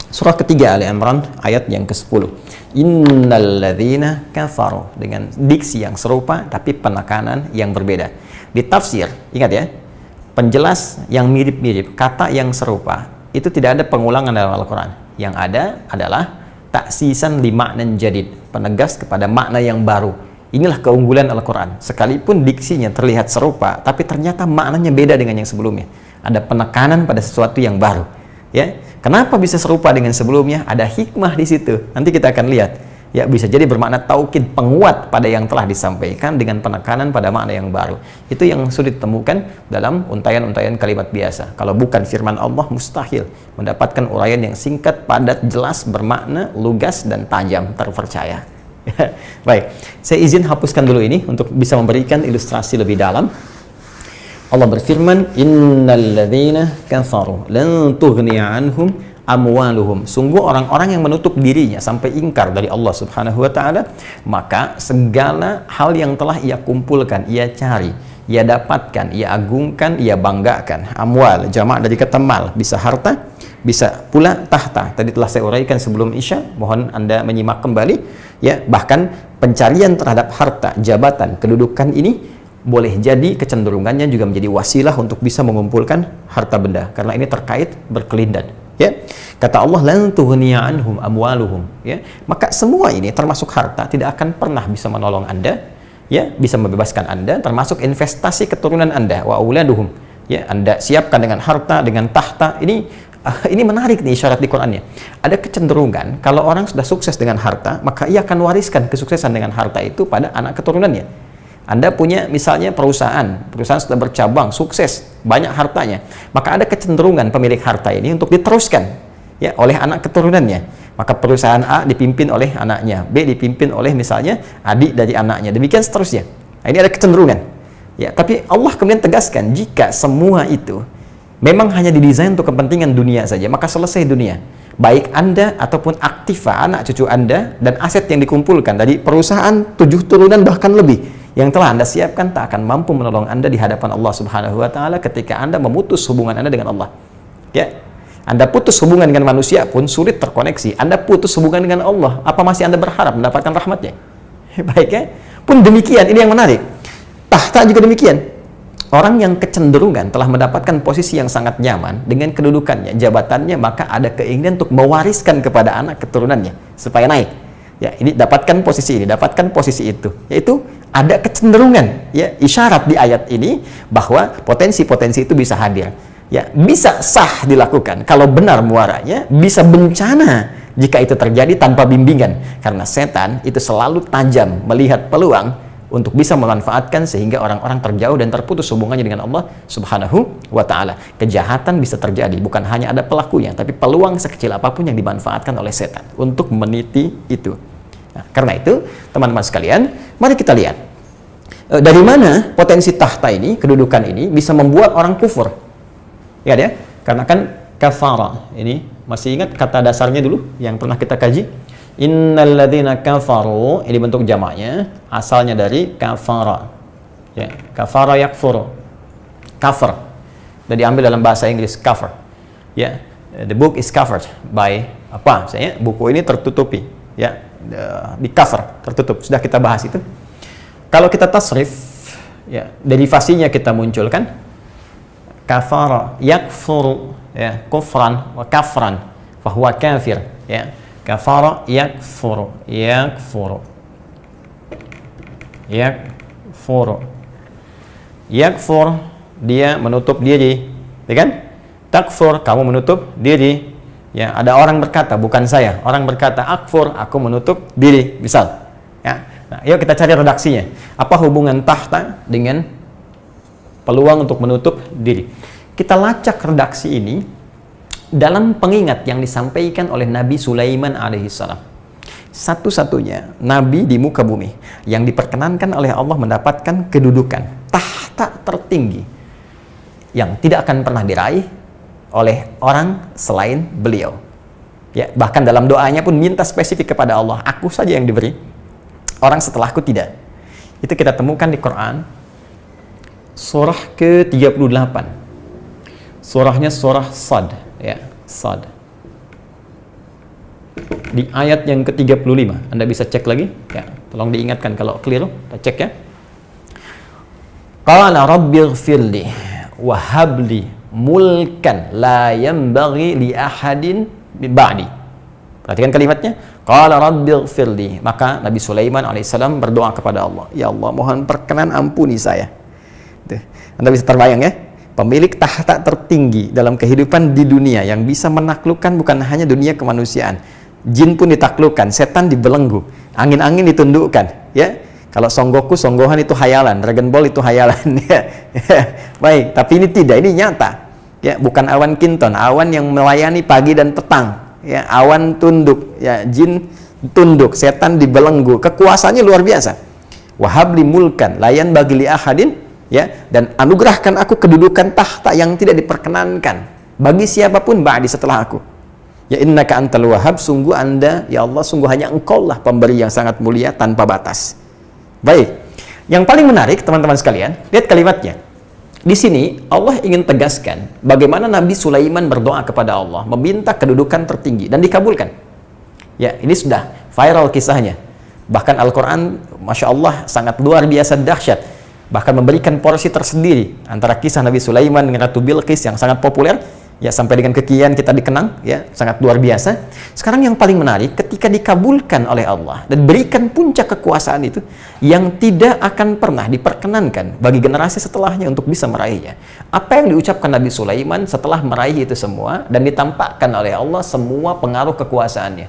Speaker 1: Surah ketiga Ali Imran ayat yang ke-10. Innal ladzina kafaru, dengan diksi yang serupa tapi penekanan yang berbeda. Di tafsir, ingat ya, penjelas yang mirip-mirip, kata yang serupa, itu tidak ada pengulangan dalam Al-Quran. Yang ada adalah taksisan li ma'nan jadid, penegas kepada makna yang baru. Inilah keunggulan Al-Quran. Sekalipun diksinya terlihat serupa, tapi ternyata maknanya beda dengan yang sebelumnya. Ada penekanan pada sesuatu yang baru. Ya, kenapa bisa serupa dengan sebelumnya? Ada hikmah di situ. Nanti kita akan lihat. Ya, bisa jadi bermakna taukid, penguat pada yang telah disampaikan dengan penekanan pada makna yang baru. Itu yang sulit ditemukan dalam untayan-untayan kalimat biasa. Kalau bukan firman Allah, mustahil mendapatkan uraian yang singkat, padat, jelas, bermakna, lugas, dan tajam, terpercaya. Baik, saya izin hapuskan dulu ini untuk bisa memberikan ilustrasi lebih dalam. Allah berfirman, innal ladzina kafaru lan tughniya anhum amwaluhum. Sungguh orang-orang yang menutup dirinya sampai ingkar dari Allah Subhanahu wa taala, maka segala hal yang telah ia kumpulkan, ia cari, ia dapatkan, ia agungkan, ia banggakan. Amwal jamak dari kata mal, bisa harta, bisa pula tahta. Tadi telah saya uraikan sebelum isya, mohon Anda menyimak kembali. Ya, bahkan pencarian terhadap harta, jabatan, kedudukan ini boleh jadi kecenderungannya juga menjadi wasilah untuk bisa mengumpulkan harta benda, karena ini terkait berkelindan. Ya, kata Allah, lan tughniya anhum amwaluhum. Ya, maka semua ini termasuk harta tidak akan pernah bisa menolong Anda, ya, bisa membebaskan Anda, termasuk investasi keturunan Anda, wa auladuhum. Ya, Anda siapkan dengan harta, dengan tahta. Ini menarik nih isyarat di Qurannya. Ada kecenderungan kalau orang sudah sukses dengan harta, maka ia akan wariskan kesuksesan dengan harta itu pada anak keturunannya. Anda punya misalnya perusahaan sudah bercabang, sukses, banyak hartanya, maka ada kecenderungan pemilik harta ini untuk diteruskan, ya, oleh anak keturunannya. Maka perusahaan A dipimpin oleh anaknya, B dipimpin oleh misalnya adik dari anaknya, demikian seterusnya. Nah, ini ada kecenderungan. Ya, tapi Allah kemudian tegaskan, jika semua itu memang hanya didesain untuk kepentingan dunia saja, maka selesai dunia. Baik Anda ataupun aktiva anak cucu Anda dan aset yang dikumpulkan dari perusahaan 7 turunan bahkan lebih yang telah Anda siapkan tak akan mampu menolong Anda di hadapan Allah Subhanahu wa taala ketika Anda memutus hubungan Anda dengan Allah. Ya. Anda putus hubungan dengan manusia pun sulit terkoneksi. Anda putus hubungan dengan Allah, apa masih Anda berharap mendapatkan rahmatnya? Baik ya. Pun demikian, ini yang menarik. Tahta juga demikian. orang yang kecenderungan telah mendapatkan posisi yang sangat nyaman dengan kedudukannya, jabatannya, maka ada keinginan untuk mewariskan kepada anak keturunannya supaya naik. Ya, ini dapatkan posisi ini, dapatkan posisi itu. Yaitu ada kecenderungan, ya, isyarat di ayat ini bahwa potensi-potensi itu bisa hadir. Ya, bisa sah dilakukan kalau benar muaranya, bisa bencana jika itu terjadi tanpa bimbingan, karena setan itu selalu tajam melihat peluang untuk bisa memanfaatkan sehingga orang-orang terjauh dan terputus hubungannya dengan Allah Subhanahu wa Ta'ala. Kejahatan bisa terjadi, bukan hanya ada pelakunya, tapi peluang sekecil apapun yang dimanfaatkan oleh setan untuk meniti itu. Nah, karena itu, teman-teman sekalian, mari kita lihat dari mana potensi tahta ini, kedudukan ini bisa membuat orang kufur. Ya, ya, karena kan kafara ini, masih ingat kata dasarnya dulu yang pernah kita kaji? Innal ladzina kafaru, ini bentuk jamaknya, asalnya dari kafara. Ya, kafara yakfuru. Kafir. Dan diambil dalam bahasa Inggris cover. Ya, the book is covered by apa? Misalnya buku ini tertutupi, ya, di cover, tertutup. Sudah kita bahas itu. Kalau kita tasrif, ya, derivasinya kita munculkan kafara yakfuru, ya, kufran wa kafran, fahuwa kafir, ya. Kafara yakfuru, yakfuru, yakfuru, yakfur, dia menutup diri, ya kan? Takfur, kamu menutup diri. Ya, ada orang berkata, bukan saya, orang berkata akfur, aku menutup diri, misal. Ya, nah, yuk kita cari redaksinya. Apa hubungan tahta dengan peluang untuk menutup diri? Kita lacak redaksi ini dalam pengingat yang disampaikan oleh Nabi Sulaiman alaihissalam. Satu-satunya Nabi di muka bumi yang diperkenankan oleh Allah mendapatkan kedudukan tahta tertinggi yang tidak akan pernah diraih oleh orang selain beliau. Ya, bahkan dalam doanya pun minta spesifik kepada Allah, aku saja yang diberi, orang setelahku tidak. Itu kita temukan di Quran surah ke-38. Surahnya surah Sad, ya, Sad. Di ayat yang ke-35, Anda bisa cek lagi, ya, tolong diingatkan kalau keliru, kita cek ya. Qala rabbighfirli wa habli mulkan la yanbaghi li ahadin min ba'di. Perhatikan kalimatnya, qala rabbighfirli, maka Nabi Sulaiman alaihissalam berdoa kepada Allah, ya Allah, mohon perkenan ampuni saya. Tuh. Anda bisa terbayang ya, pemilik tahta tertinggi dalam kehidupan di dunia yang bisa menaklukkan bukan hanya dunia kemanusiaan, jin pun ditaklukkan, setan dibelenggu, angin-angin ditundukkan, ya. Kalau Son Goku, Son Gohan itu hayalan, Dragon Ball itu hayalan, ya. Baik, tapi ini tidak, ini nyata, ya. Bukan awan kinton, awan yang melayani pagi dan petang, ya. Awan tunduk, ya. Jin tunduk, setan dibelenggu, kekuasaannya luar biasa. Wahabli mulkan layan bagi li ahadin, ya, dan anugerahkan aku kedudukan tahta yang tidak diperkenankan bagi siapapun ba'di setelah aku. Ya innaka antal wahhab, sungguh Anda ya Allah, sungguh hanya Engkau lah pemberi yang sangat mulia tanpa batas. Baik. Yang paling menarik teman-teman sekalian, lihat kalimatnya. Di sini Allah ingin tegaskan bagaimana Nabi Sulaiman berdoa kepada Allah, meminta kedudukan tertinggi dan dikabulkan. Ya, ini sudah viral kisahnya. Bahkan Al-Qur'an Masya Allah sangat luar biasa dahsyat. Bahkan memberikan porsi tersendiri antara kisah Nabi Sulaiman dengan Ratu Bilqis yang sangat populer, ya, sampai dengan kekian kita dikenang, ya, sangat luar biasa. Sekarang yang paling menarik, ketika dikabulkan oleh Allah dan berikan puncak kekuasaan itu yang tidak akan pernah diperkenankan bagi generasi setelahnya untuk bisa meraihnya. Apa yang diucapkan Nabi Sulaiman setelah meraih itu semua dan ditampakkan oleh Allah semua pengaruh kekuasaannya.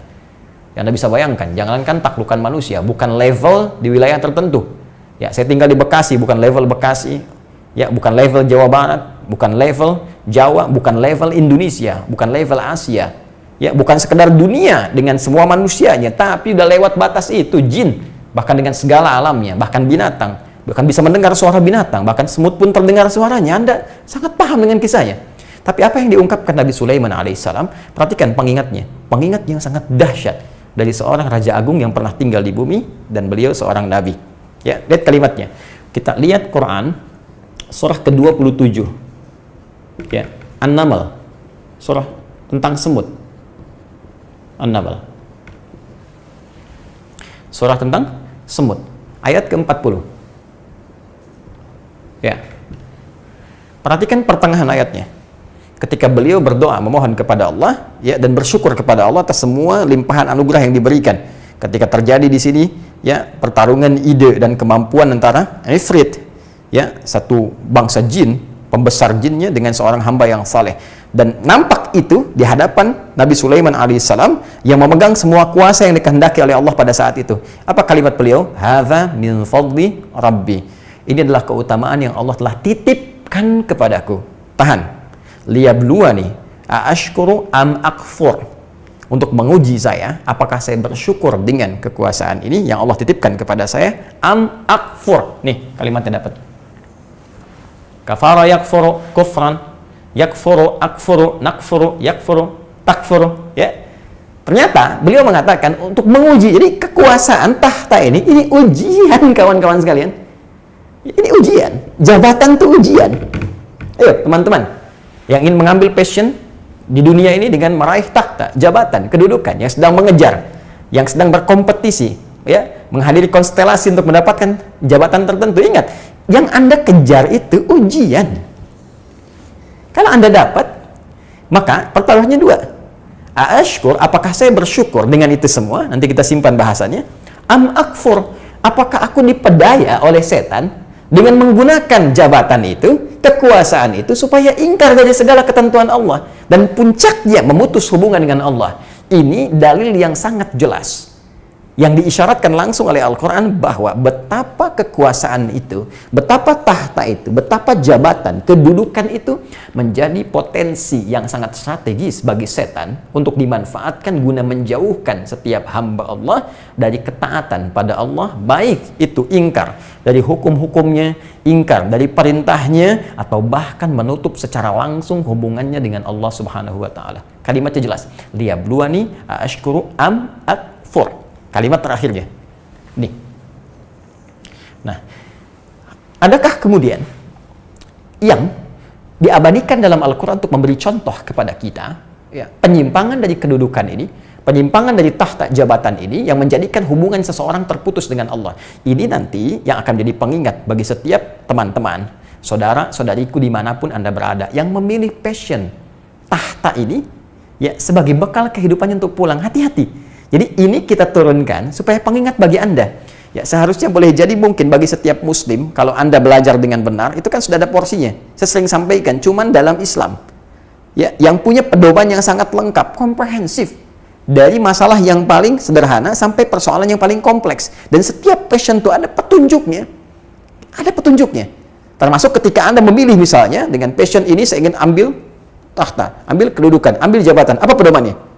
Speaker 1: Ya, Anda bisa bayangkan, jangankan taklukan manusia, bukan level di wilayah tertentu. Ya, saya tinggal di Bekasi, bukan level Bekasi, ya, bukan level Jawa Barat, bukan level Jawa, bukan level Indonesia, bukan level Asia, ya, bukan sekedar dunia dengan semua manusianya, tapi udah lewat batas itu, jin, bahkan dengan segala alamnya, bahkan binatang, bahkan bisa mendengar suara binatang, bahkan semut pun terdengar suaranya. Anda sangat paham dengan kisahnya. Tapi apa yang diungkapkan Nabi Sulaiman alaihissalam, perhatikan pengingatnya, pengingat yang sangat dahsyat dari seorang raja agung yang pernah tinggal di bumi dan beliau seorang nabi. Ya, lihat kalimatnya. Kita lihat Quran surah ke-27. Ya, An-Naml. Surah tentang semut. An-Naml. Surah tentang semut. Ayat ke-40. Ya. Perhatikan pertengahan ayatnya. Ketika beliau berdoa memohon kepada Allah, ya, dan bersyukur kepada Allah atas semua limpahan anugerah yang diberikan. Ketika terjadi di sini, ya, pertarungan ide dan kemampuan antara Ifrit, ya, satu bangsa jin, pembesar jinnya dengan seorang hamba yang saleh, dan nampak itu di hadapan Nabi Sulaiman alaihissalam yang memegang semua kuasa yang dikehendaki oleh Allah pada saat itu. Apa kalimat beliau? Hadza min fadli Rabbi. Ini adalah keutamaan yang Allah telah titipkan kepadaku. Tahan. Liyabluwani aashkuru am akfur. Untuk menguji saya, apakah saya bersyukur dengan kekuasaan ini yang Allah titipkan kepada saya, am akfur. Nih, kalimatnya dapat. Kafara yakfuru kufran, yakfuru akfuru nakfuru yakfuru takfuru, ya. Ternyata beliau mengatakan untuk menguji. Jadi kekuasaan tahta ini ujian, kawan-kawan sekalian. Ini ujian. Jabatan itu ujian. Ayo, teman-teman yang ingin mengambil passion di dunia ini dengan meraih tahta, jabatan, kedudukan, yang sedang mengejar, yang sedang berkompetisi, ya, menghadiri konstelasi untuk mendapatkan jabatan tertentu. Ingat, yang Anda kejar itu ujian. Kalau Anda dapat, maka pertaruhannya dua. Aashkur, apakah saya bersyukur dengan itu semua? Nanti kita simpan bahasannya. Am akfur, apakah aku dipedaya oleh setan dengan menggunakan jabatan itu, kekuasaan itu, supaya ingkar dari segala ketentuan Allah dan puncaknya memutus hubungan dengan Allah. Ini dalil yang sangat jelas yang diisyaratkan langsung oleh Al-Quran bahwa betapa kekuasaan itu, betapa tahta itu, betapa jabatan, kedudukan itu menjadi potensi yang sangat strategis bagi setan untuk dimanfaatkan guna menjauhkan setiap hamba Allah dari ketaatan pada Allah, baik itu ingkar dari hukum-hukumnya, ingkar dari perintahnya, atau bahkan menutup secara langsung hubungannya dengan Allah Subhanahu wa Ta'ala. Kalimatnya jelas, liyabluwani aashkuru am akfur. Kalimat terakhirnya. Nih. Nah, adakah kemudian yang diabadikan dalam Al-Quran untuk memberi contoh kepada kita, ya, penyimpangan dari kedudukan ini, penyimpangan dari tahta jabatan ini yang menjadikan hubungan seseorang terputus dengan Allah. Ini nanti yang akan jadi pengingat bagi setiap teman-teman, saudara-saudariku dimanapun Anda berada, yang memilih passion tahta ini, ya, sebagai bekal kehidupannya untuk pulang. Hati-hati. Jadi ini kita turunkan supaya pengingat bagi Anda. Ya, seharusnya boleh jadi mungkin bagi setiap muslim, kalau Anda belajar dengan benar, itu kan sudah ada porsinya. Saya sering sampaikan, cuman dalam Islam, ya, yang punya pedoman yang sangat lengkap, komprehensif, dari masalah yang paling sederhana sampai persoalan yang paling kompleks. Dan setiap passion itu ada petunjuknya. Ada petunjuknya. Termasuk ketika Anda memilih misalnya, dengan passion ini saya ingin ambil tahta, ambil kedudukan, ambil jabatan. Apa pedomannya?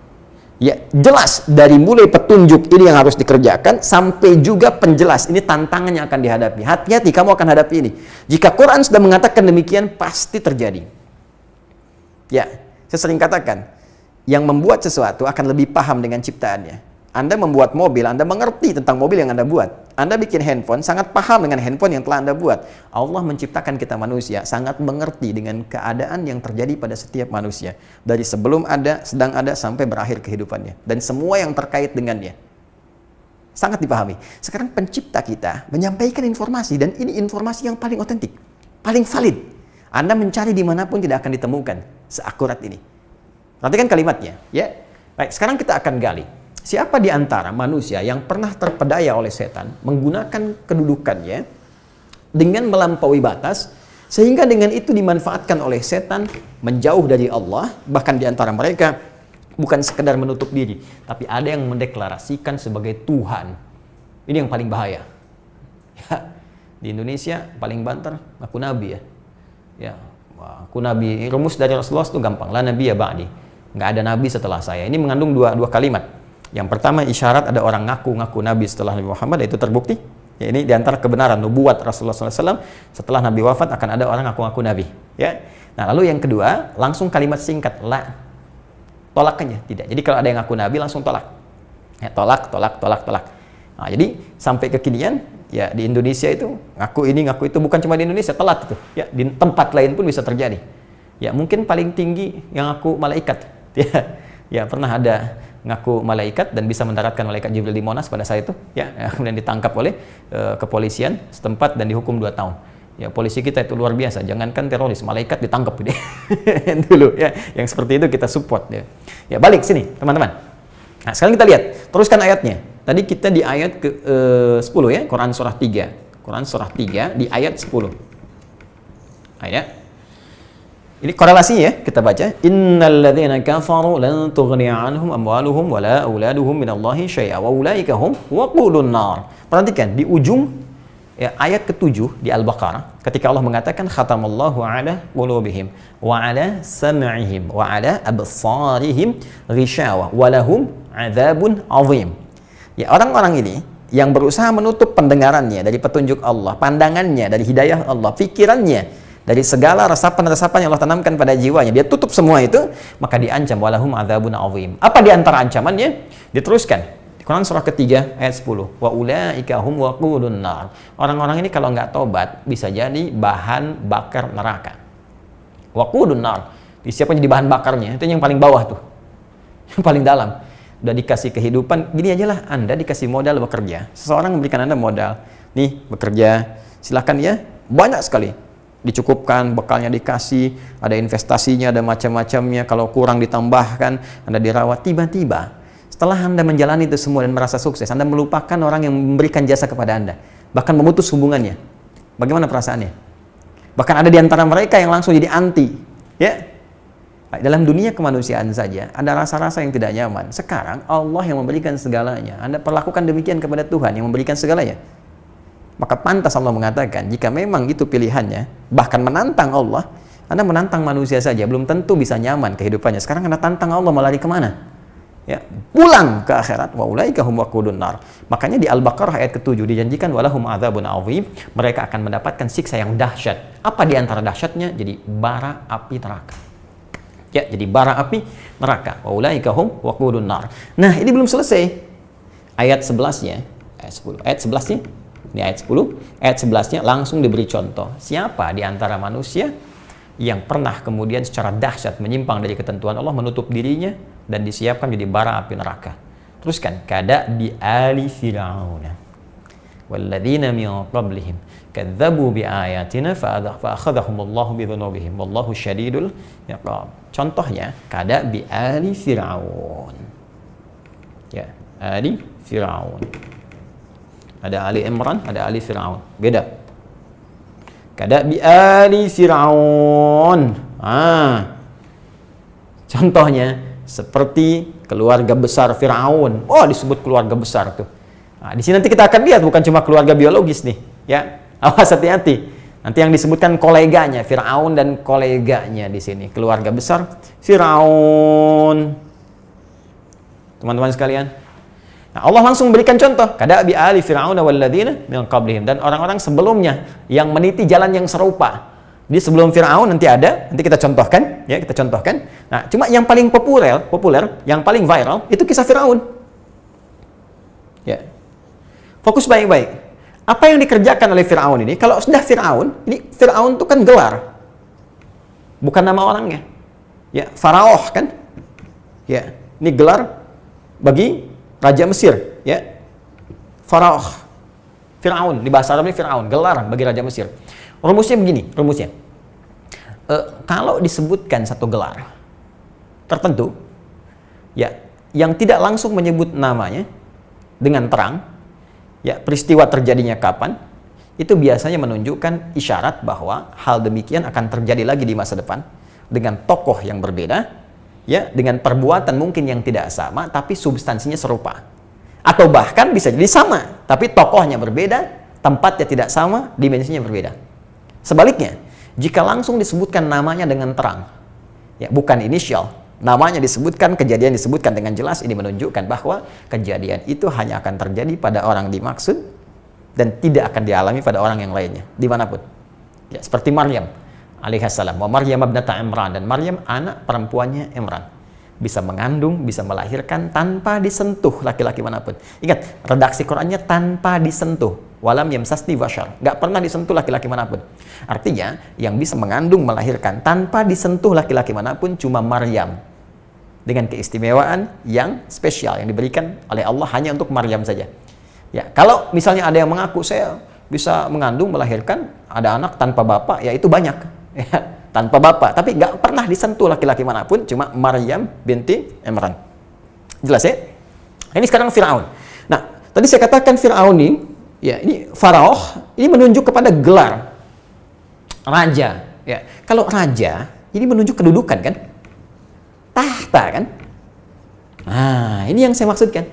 Speaker 1: Ya, jelas dari mulai petunjuk ini yang harus dikerjakan sampai juga penjelas ini tantangan yang akan dihadapi. Hati-hati, kamu akan hadapi ini. Jika Quran sudah mengatakan demikian, pasti terjadi. Ya, saya sering katakan, yang membuat sesuatu akan lebih paham dengan ciptaannya. Anda membuat mobil, Anda mengerti tentang mobil yang Anda buat. Anda bikin handphone, sangat paham dengan handphone yang telah Anda buat. Allah menciptakan kita manusia, sangat mengerti dengan keadaan yang terjadi pada setiap manusia. Dari sebelum ada, sedang ada, sampai berakhir kehidupannya. Dan semua yang terkait dengannya. Sangat dipahami. Sekarang pencipta kita menyampaikan informasi, dan ini informasi yang paling otentik, paling valid. Anda mencari dimanapun tidak akan ditemukan seakurat ini. Perhatikan kalimatnya. Ya. Baik, sekarang kita akan gali. Siapa di antara manusia yang pernah terpedaya oleh setan menggunakan kedudukannya dengan melampaui batas, sehingga dengan itu dimanfaatkan oleh setan menjauh dari Allah, bahkan di antara mereka bukan sekedar menutup diri, tapi ada yang mendeklarasikan sebagai Tuhan. Ini yang paling bahaya. Ya, di Indonesia paling banter ngaku nabi ya. Ya, ngaku nabi. Rumus dari Rasulullah itu gampang, la nabiyya ba'di. Nggak ada nabi setelah saya. Ini mengandung dua kalimat. Yang pertama, isyarat ada orang ngaku-ngaku Nabi setelah Nabi Muhammad, itu terbukti. Ya, ini diantara kebenaran nubuat Rasulullah SAW, setelah Nabi wafat akan ada orang ngaku-ngaku Nabi. Ya. Nah, lalu yang kedua, langsung kalimat singkat, la. Tolakannya tidak. Jadi kalau ada yang ngaku Nabi, langsung tolak. Ya, tolak. Nah, jadi sampai kekinian, ya di Indonesia itu, ngaku ini, ngaku itu, bukan cuma di Indonesia, telat itu. Ya, di tempat lain pun bisa terjadi. Ya, mungkin paling tinggi yang ngaku malaikat. Ya, pernah ada ngaku malaikat dan bisa mendaratkan malaikat Jibril di Monas pada saat itu, ya, kemudian ditangkap oleh kepolisian setempat dan dihukum 2 tahun. Ya, polisi kita itu luar biasa. Jangankan teroris, malaikat ditangkap gitu. Dulu ya, yang seperti itu kita support ya. Ya, balik sini, teman-teman. Nah, sekarang kita lihat, teruskan ayatnya. Tadi kita di ayat ke 10 ya, Quran surah 3. Quran surah 3 di ayat 10. Ayat. Ini korelasinya ya, kita baca. Innal ladzina kafaru lan tughni 'anhum amwaluhum wala auladuhum minallahi syai'a wa ulaika hum waqudun nar. Perhatikan di ujung ya, ayat ke-7 di Al-Baqarah ketika Allah mengatakan khatamallahu 'ala qulubihim wa 'ala sam'ihim wa 'ala absarihim ghishawa wa lahum 'adzabun 'adzim. Ya, orang-orang ini yang berusaha menutup pendengarannya dari petunjuk Allah, pandangannya dari hidayah Allah, pikirannya dari segala resapan-resapan yang Allah tanamkan pada jiwanya, dia tutup semua itu, maka diancam walahum adzabun 'adzim. Apa di antara ancamannya? Diteruskan di Quran surah ketiga ayat 10. Wa ulaika hum waqudun nar. Orang-orang ini kalau nggak tobat bisa jadi bahan bakar neraka. Waqudun nar. Siapa jadi bahan bakarnya? Itu yang paling bawah tuh. Yang paling dalam. Udah dikasih kehidupan, gini aja lah, Anda dikasih modal bekerja. Seseorang memberikan Anda modal. Nih, bekerja. Silakan ya. Banyak sekali. Dicukupkan, bekalnya dikasih, ada investasinya, ada macam-macamnya, kalau kurang ditambahkan, Anda dirawat. Tiba-tiba setelah Anda menjalani itu semua dan merasa sukses, Anda melupakan orang yang memberikan jasa kepada Anda, bahkan memutus hubungannya. Bagaimana perasaannya? Bahkan ada di antara mereka yang langsung jadi anti. Ya, dalam dunia kemanusiaan saja ada rasa-rasa yang tidak nyaman. Sekarang Allah yang memberikan segalanya, Anda perlakukan demikian kepada Tuhan yang memberikan segalanya. Maka pantas Allah mengatakan, jika memang itu pilihannya, bahkan menantang Allah, Anda menantang manusia saja, belum tentu bisa nyaman kehidupannya. Sekarang Anda tantang Allah, mau lari kemana? Ya, pulang ke akhirat. Wa ulaika hum waqudun nar. Makanya di Al-Baqarah ayat ke-7 dijanjikan walahum adzabun 'adzim, mereka akan mendapatkan siksa yang dahsyat. Apa di antara dahsyatnya? Jadi bara api neraka. Ya, jadi bara api neraka. Wa ulaika hum waqudun nar. Nah, ini belum selesai. Ayat 11-nya, ayat 10. Ayat 11-nya ini ayat 10, ayat 11-nya langsung diberi contoh. Siapa di antara manusia yang pernah kemudian secara dahsyat menyimpang dari ketentuan Allah, menutup dirinya dan disiapkan jadi bara api neraka. Teruskan, kada bi ali fir'aun walladzina min qablihim kadzabu bi ayatina fa akhadhahumullahu bi dzunubihim wallahu syadidul iqab. Contohnya, kada bi ali fir'aun. Ya, ali fir'aun. Ada Ali Imran, ada Ali Fir'aun. Beda. Kada bi ali Fir'aun. Contohnya seperti keluarga besar Fir'aun. Oh, disebut keluarga besar tuh. Nah, di sini nanti kita akan lihat bukan cuma keluarga biologis nih, ya. Awas, hati-hati. Nanti yang disebutkan koleganya, Fir'aun dan koleganya di sini. Keluarga besar Fir'aun. Teman-teman sekalian, nah, Allah langsung berikan contoh, kada bi ali fir'aun walladzina min qablihim, dan orang-orang sebelumnya yang meniti jalan yang serupa. Di sebelum Fir'aun nanti ada, nanti kita contohkan, ya, kita contohkan. Nah, cuma yang paling populer, yang paling viral itu kisah Fir'aun. Ya. Fokus baik-baik. Apa yang dikerjakan oleh Fir'aun ini? Kalau sudah Fir'aun, ini Fir'aun itu kan gelar. Bukan nama orangnya. Ya, Faraoh kan? Ya, ini gelar bagi Raja Mesir, ya. Faraoh. Fir'aun, di bahasa Arabnya Fir'aun, gelar bagi Raja Mesir. Rumusnya begini, rumusnya. Kalau disebutkan satu gelar tertentu, ya, yang tidak langsung menyebut namanya dengan terang, ya, peristiwa terjadinya kapan, itu biasanya menunjukkan isyarat bahwa hal demikian akan terjadi lagi di masa depan dengan tokoh yang berbeda, ya, dengan perbuatan mungkin yang tidak sama tapi substansinya serupa, atau bahkan bisa jadi sama tapi tokohnya berbeda, tempatnya tidak sama, dimensinya berbeda. Sebaliknya, jika langsung disebutkan namanya dengan terang, ya, bukan inisial, namanya disebutkan, kejadian disebutkan dengan jelas, ini menunjukkan bahwa kejadian itu hanya akan terjadi pada orang dimaksud dan tidak akan dialami pada orang yang lainnya dimanapun, ya, seperti Maryam alaihissalam, wa Maryam ibnata Imran, dan Maryam anak perempuannya Imran, bisa mengandung, bisa melahirkan tanpa disentuh laki-laki manapun. Ingat, redaksi Qurannya tanpa disentuh, walam yamsasni bashar, nggak pernah disentuh laki-laki manapun. Artinya yang bisa mengandung, melahirkan tanpa disentuh laki-laki manapun cuma Maryam, dengan keistimewaan yang spesial yang diberikan oleh Allah hanya untuk Maryam saja. Ya, kalau misalnya ada yang mengaku saya bisa mengandung, melahirkan, ada anak tanpa bapak, ya itu banyak. Ya, tanpa bapak, tapi nggak pernah disentuh laki-laki manapun, cuma Maryam binti Imran. Jelas ya? Ini sekarang Fir'aun. Nah, tadi saya katakan Fir'aun ini, ya ini Faraoh, ini menunjuk kepada gelar raja. Ya, kalau raja, ini menunjuk kedudukan kan? Tahta kan? Nah, ini yang saya maksudkan.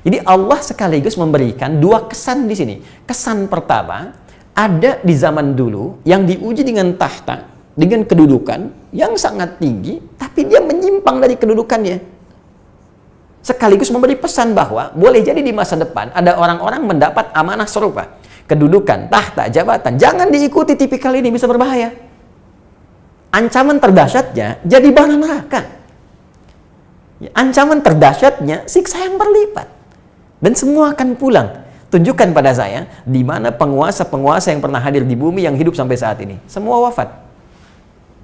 Speaker 1: Jadi Allah sekaligus memberikan dua kesan di sini. Kesan pertama, ada di zaman dulu yang diuji dengan tahta, dengan kedudukan yang sangat tinggi, tapi dia menyimpang dari kedudukannya. Sekaligus memberi pesan bahwa boleh jadi di masa depan ada orang-orang mendapat amanah serupa. Kedudukan, tahta, jabatan. Jangan diikuti tipikal ini, bisa berbahaya. Ancaman terdahsyatnya jadi bahan neraka. Ancaman terdahsyatnya siksa yang berlipat. Dan semua akan pulang. Tunjukkan pada saya di mana penguasa-penguasa yang pernah hadir di bumi yang hidup sampai saat ini. Semua wafat.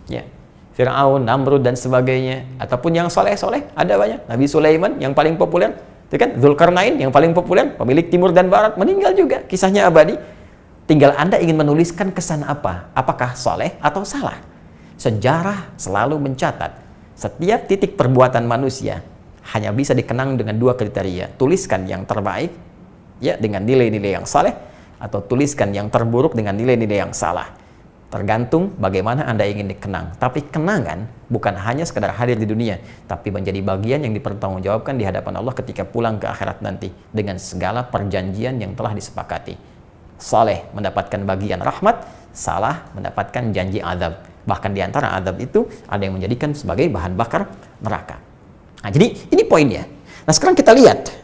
Speaker 1: Ya. Fir'aun, Namrud dan sebagainya, ataupun yang soleh-soleh ada banyak. Nabi Sulaiman yang paling populer, itu kan Dzulkarnain yang paling populer, pemilik timur dan barat, meninggal juga, kisahnya abadi. Tinggal Anda ingin menuliskan kesan apa? Apakah soleh atau salah? Sejarah selalu mencatat setiap titik perbuatan manusia hanya bisa dikenang dengan dua kriteria. Tuliskan yang terbaik ya dengan nilai-nilai yang saleh, atau tuliskan yang terburuk dengan nilai-nilai yang salah. Tergantung bagaimana Anda ingin dikenang. Tapi kenangan bukan hanya sekedar hadir di dunia, tapi menjadi bagian yang dipertanggungjawabkan di hadapan Allah ketika pulang ke akhirat nanti dengan segala perjanjian yang telah disepakati. Saleh mendapatkan bagian rahmat, salah mendapatkan janji azab. Bahkan di antara azab itu ada yang menjadikan sebagai bahan bakar neraka. Nah, jadi ini poinnya. Nah, sekarang kita lihat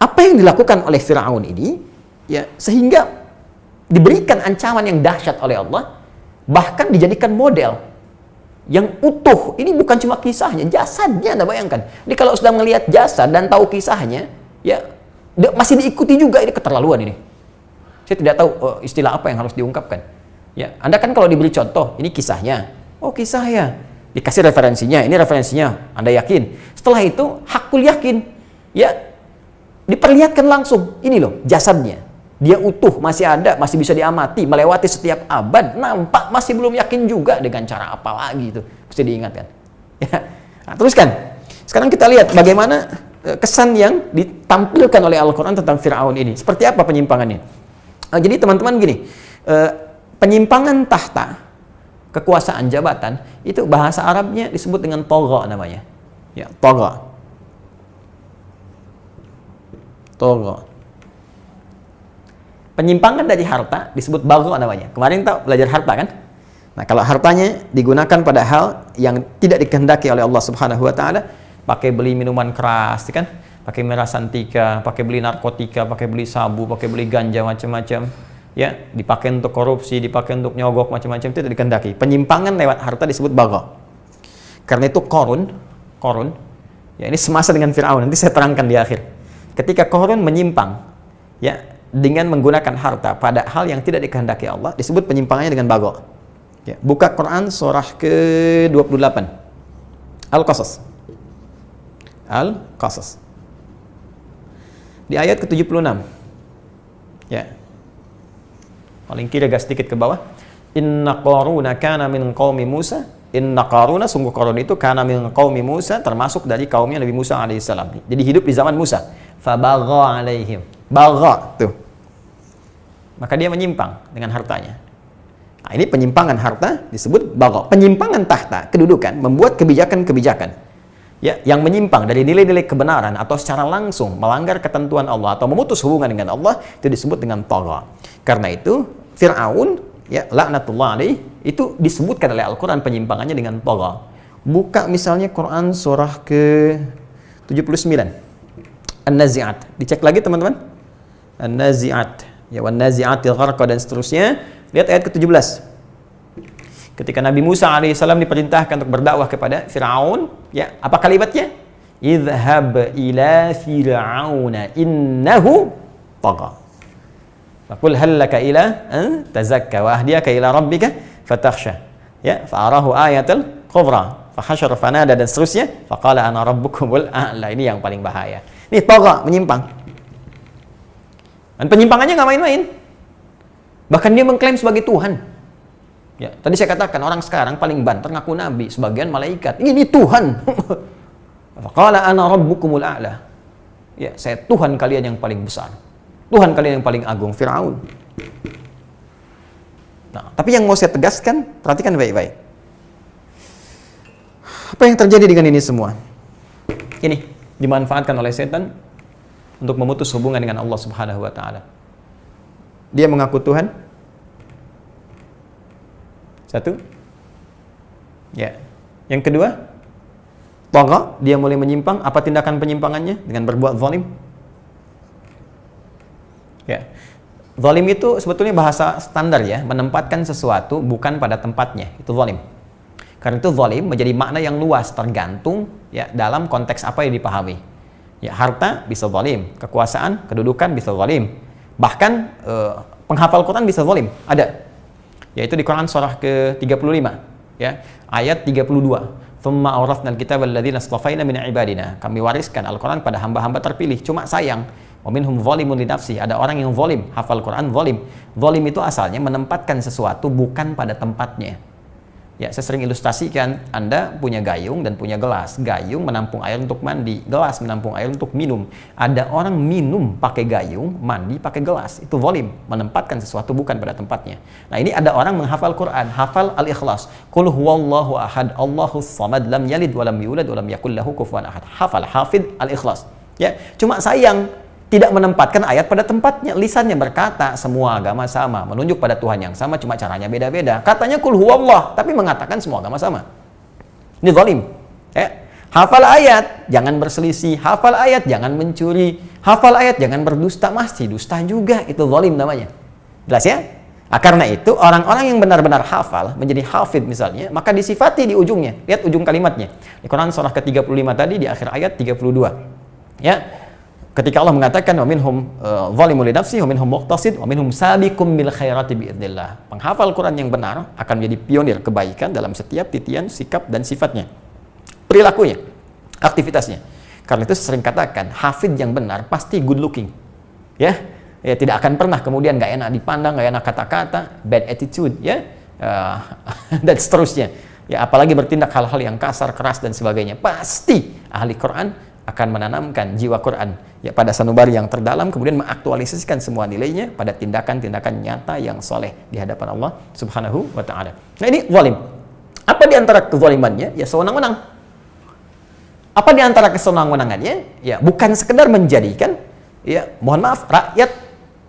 Speaker 1: apa yang dilakukan oleh Fir'aun ini, ya, sehingga diberikan ancaman yang dahsyat oleh Allah, bahkan dijadikan model yang utuh. Ini bukan cuma kisahnya, jasadnya. Anda bayangkan. Jadi kalau sudah melihat jasad dan tahu kisahnya, ya masih diikuti juga. Ini keterlaluan ini. Saya tidak tahu istilah apa yang harus diungkapkan. Ya, Anda kan kalau diberi contoh, ini kisahnya. Oh, kisahnya. Dikasih referensinya, ini referensinya. Anda yakin? Setelah itu, hakul yakin. Ya, diperlihatkan langsung. Ini loh, jasadnya. Dia utuh, masih ada, masih bisa diamati, melewati setiap abad. Nampak, masih belum yakin juga dengan cara apa lagi itu. Mesti diingatkan. Ya. Nah, teruskan. Sekarang kita lihat bagaimana kesan yang ditampilkan oleh Al-Quran tentang Fir'aun ini. Seperti apa penyimpangannya? Jadi teman-teman gini, penyimpangan tahta, kekuasaan jabatan, itu bahasa Arabnya disebut dengan togha namanya. Ya, togha. Togha. Penyimpangan dari harta disebut bagha namanya. Kemarin tahu belajar harta kan? Nah, kalau hartanya digunakan pada hal yang tidak dikehendaki oleh Allah Subhanahu wa taala, pakai beli minuman keras, kan? Pakai miras santika, pakai beli narkotika, pakai beli sabu, pakai beli ganja macam-macam. Ya, dipakai untuk korupsi, dipakai untuk nyogok macam-macam, itu tidak dikehendaki. Penyimpangan lewat harta disebut bagha. Karena itu Qarun, ya ini semasa dengan Fir'aun, nanti saya terangkan di akhir. Ketika Qarun menyimpang, ya dengan menggunakan harta pada hal yang tidak dikehendaki Allah, disebut penyimpangannya dengan bagha. Ya, buka Quran surah ke-28. Al-Qasas. Al-Qasas. Di ayat ke-76. Ya. Paling kiri agak sedikit ke bawah. Inna Qaruna kana min qaumi Musa. Inna Qaruna, sungguh Qarun itu kana min qaumi Musa, termasuk dari kaumnya Nabi Musa alaihissalam. Jadi hidup di zaman Musa. Fabagha alaihim. Bagha tuh. Maka dia menyimpang dengan hartanya. Nah, ini penyimpangan harta disebut bagha. Penyimpangan tahta, kedudukan, membuat kebijakan-kebijakan ya yang menyimpang dari nilai-nilai kebenaran atau secara langsung melanggar ketentuan Allah atau memutus hubungan dengan Allah, itu disebut dengan tagha. Karena itu Fir'aun ya laknatullah alaih itu disebutkan oleh Al-Qur'an penyimpangannya dengan tagha. Buka misalnya Quran surah ke-79 An-Nazi'at. Dicek lagi teman-teman. An-Nazi'at ya wan nazi'atil gharqa dan seterusnya. Lihat ayat ke-17. Ketika Nabi Musa alaihissalam diperintahkan untuk berdakwah kepada Fir'aun, ya, apa kalimatnya? Idhhab ila fir'auna innahu tagha. Faqul hal laka ila an tazakka wa ahdiyaka ila rabbika fatakhsha. Ya, fa'arahu ayatul kubra, fahasyara fanada dan seterusnya, faqala ana rabbukumul a'la. Ini yang paling bahaya. Ini tagha, menyimpang. Dan penyimpangannya nggak main-main. Bahkan dia mengklaim sebagai Tuhan. Ya, tadi saya katakan orang sekarang paling banter ngaku nabi, sebagian malaikat. Ini Tuhan. Faqala ana rabbukumul a'la. Ya, saya Tuhan kalian yang paling besar. Tuhan kalian yang paling agung, Firaun. Nah, tapi yang mau saya tegaskan, perhatikan baik-baik. Apa yang terjadi dengan ini semua? Ini dimanfaatkan oleh setan untuk memutus hubungan dengan Allah Subhanahu wa taala. Dia mengaku Tuhan. Satu. Ya. Yang kedua, tagha, dia mulai menyimpang. Apa tindakan penyimpangannya? Dengan berbuat zalim. Ya. Zalim itu sebetulnya bahasa standar ya, menempatkan sesuatu bukan pada tempatnya. Itu zalim. Karena itu zalim menjadi makna yang luas, tergantung ya dalam konteks apa yang dipahami. Ya, harta bisa zalim, kekuasaan, kedudukan bisa zalim. Bahkan penghafal Quran bisa zalim, ada. Yaitu di Quran surah ke-35 ya, ayat 32. Tsumma awratsna al-kitaba alladziina istafaina min ibadina. Kami wariskan Al-Quran pada hamba-hamba terpilih. Cuma sayang, wa minhum zalimun li nafsi, ada orang yang zalim, hafal Quran zalim. Zalim itu asalnya menempatkan sesuatu bukan pada tempatnya. Ya, saya sering ilustrasikan, Anda punya gayung dan punya gelas. Gayung menampung air untuk mandi, gelas menampung air untuk minum. Ada orang minum pakai gayung, mandi pakai gelas. Itu zalim, menempatkan sesuatu bukan pada tempatnya. Nah, ini ada orang menghafal Quran, hafal Al-Ikhlas. Qul huwallahu ahad, Allahus samad, lam yalid wa lam yulad wa lam yakul lahu kufuwan ahad. Hafal, hafid Al-Ikhlas. Ya, cuma sayang tidak menempatkan ayat pada tempatnya. Lisannya berkata semua agama sama, menunjuk pada Tuhan yang sama, cuma caranya beda-beda. Katanya kul huwallah, tapi mengatakan semua agama sama. Ini zalim. Ya. Hafal ayat, jangan berselisih. Hafal ayat, jangan mencuri. Hafal ayat, jangan berdusta. Masih dusta juga, itu zalim namanya. Jelas ya? Nah, karena itu orang-orang yang benar-benar hafal, menjadi hafid misalnya, maka disifati di ujungnya. Lihat ujung kalimatnya. Di Quran surah ke-35 tadi, di akhir ayat 32. Ya. Ketika Allah mengatakan wa minhum zalimun li nafsihi wa minhum muqtasid wa minhum sabiqum bil khairati biidznillah. Penghafal Quran yang benar akan menjadi pionir kebaikan dalam setiap titian, sikap dan sifatnya. Perilakunya, aktivitasnya. Karena itu sering katakan hafid yang benar pasti good looking. Ya, tidak akan pernah kemudian nggak enak dipandang, nggak enak kata-kata, bad attitude ya. Dan seterusnya. Ya, apalagi bertindak hal-hal yang kasar, keras dan sebagainya. Pasti ahli Quran akan menanamkan jiwa Quran ya pada sanubari yang terdalam, kemudian mengaktualisasikan semua nilainya pada tindakan-tindakan nyata yang soleh di hadapan Allah Subhanahu wa ta'ala. Nah, ini zalim. Apa di antara kezalimannya? Ya sewenang-wenang. Apa di antara kesewenang-wenangannya? Ya bukan sekedar menjadikan ya mohon maaf rakyat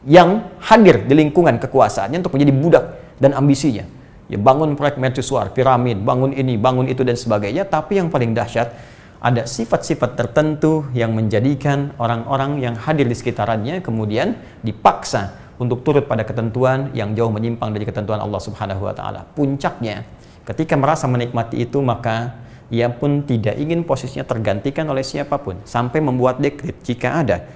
Speaker 1: yang hadir di lingkungan kekuasaannya untuk menjadi budak dan ambisinya. Ya bangun proyek mercusuar, piramid, bangun ini, bangun itu dan sebagainya, tapi yang paling dahsyat ada sifat-sifat tertentu yang menjadikan orang-orang yang hadir di sekitarannya kemudian dipaksa untuk turut pada ketentuan yang jauh menyimpang dari ketentuan Allah Subhanahu wa ta'ala. Puncaknya, ketika merasa menikmati itu, maka ia pun tidak ingin posisinya tergantikan oleh siapapun, sampai membuat dekret jika ada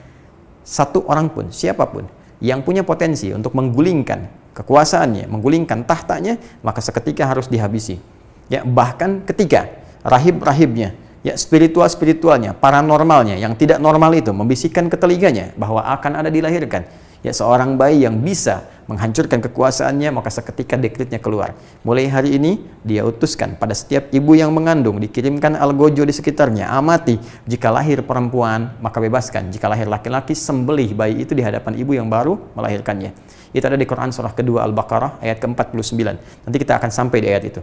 Speaker 1: satu orang pun, siapapun yang punya potensi untuk menggulingkan kekuasaannya, menggulingkan tahtanya, maka seketika harus dihabisi. Ya, bahkan ketika rahib-rahibnya, ya spiritualnya, paranormalnya yang tidak normal itu membisikkan ke telinganya bahwa akan ada dilahirkan ya seorang bayi yang bisa menghancurkan kekuasaannya, maka seketika dekretnya keluar. Mulai hari ini dia utuskan pada setiap ibu yang mengandung, dikirimkan algojo di sekitarnya, amati, jika lahir perempuan maka bebaskan, jika lahir laki-laki sembelih bayi itu di hadapan ibu yang baru melahirkannya. Itu ada di Quran surah kedua Al-Baqarah ayat ke-49. Nanti kita akan sampai di ayat itu.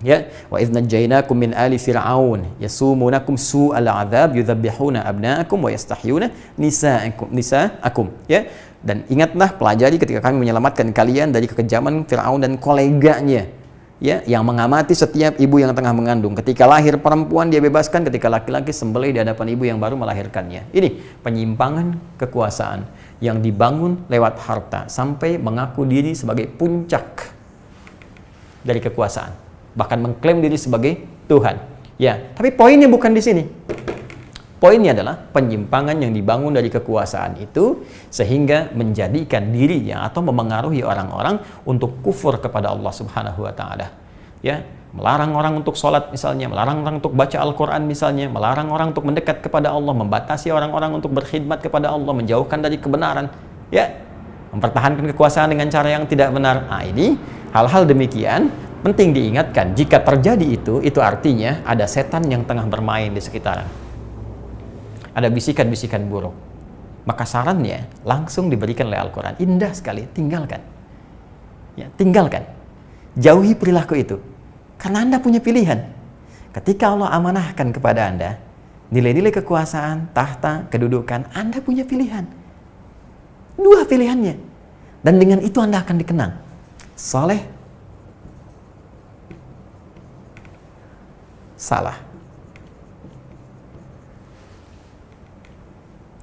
Speaker 1: Ya, wa idz najaynakum min ali fir'aun yasumunakum su'al 'adzab yudzabbihuna abna'akum wa yastahyuna nisa'akum. Ya, dan ingatlah, pelajari ketika kami menyelamatkan kalian dari kekejaman Firaun dan koleganya, ya, yang mengamati setiap ibu yang tengah mengandung. Ketika lahir perempuan dia bebaskan, ketika laki-laki sembelih di hadapan ibu yang baru melahirkannya. Ini penyimpangan kekuasaan yang dibangun lewat harta sampai mengaku diri sebagai puncak dari kekuasaan. Bahkan mengklaim diri sebagai Tuhan. Ya, tapi poinnya bukan di sini. Poinnya adalah penyimpangan yang dibangun dari kekuasaan itu sehingga menjadikan dirinya atau memengaruhi orang-orang untuk kufur kepada Allah Subhanahu wa ta'ala. Ya, melarang orang untuk sholat misalnya, melarang orang untuk baca Al-Quran misalnya, melarang orang untuk mendekat kepada Allah, membatasi orang-orang untuk berkhidmat kepada Allah, menjauhkan dari kebenaran. Ya, mempertahankan kekuasaan dengan cara yang tidak benar. Nah, ini hal-hal demikian penting diingatkan. Jika terjadi itu artinya ada setan yang tengah bermain di sekitaran. Ada bisikan-bisikan buruk. Maka sarannya langsung diberikan oleh Al-Quran. Indah sekali, tinggalkan. Ya, tinggalkan. Jauhi perilaku itu. Karena Anda punya pilihan. Ketika Allah amanahkan kepada Anda nilai-nilai kekuasaan, tahta, kedudukan, Anda punya pilihan. Dua pilihannya. Dan dengan itu Anda akan dikenang. Saleh, salah.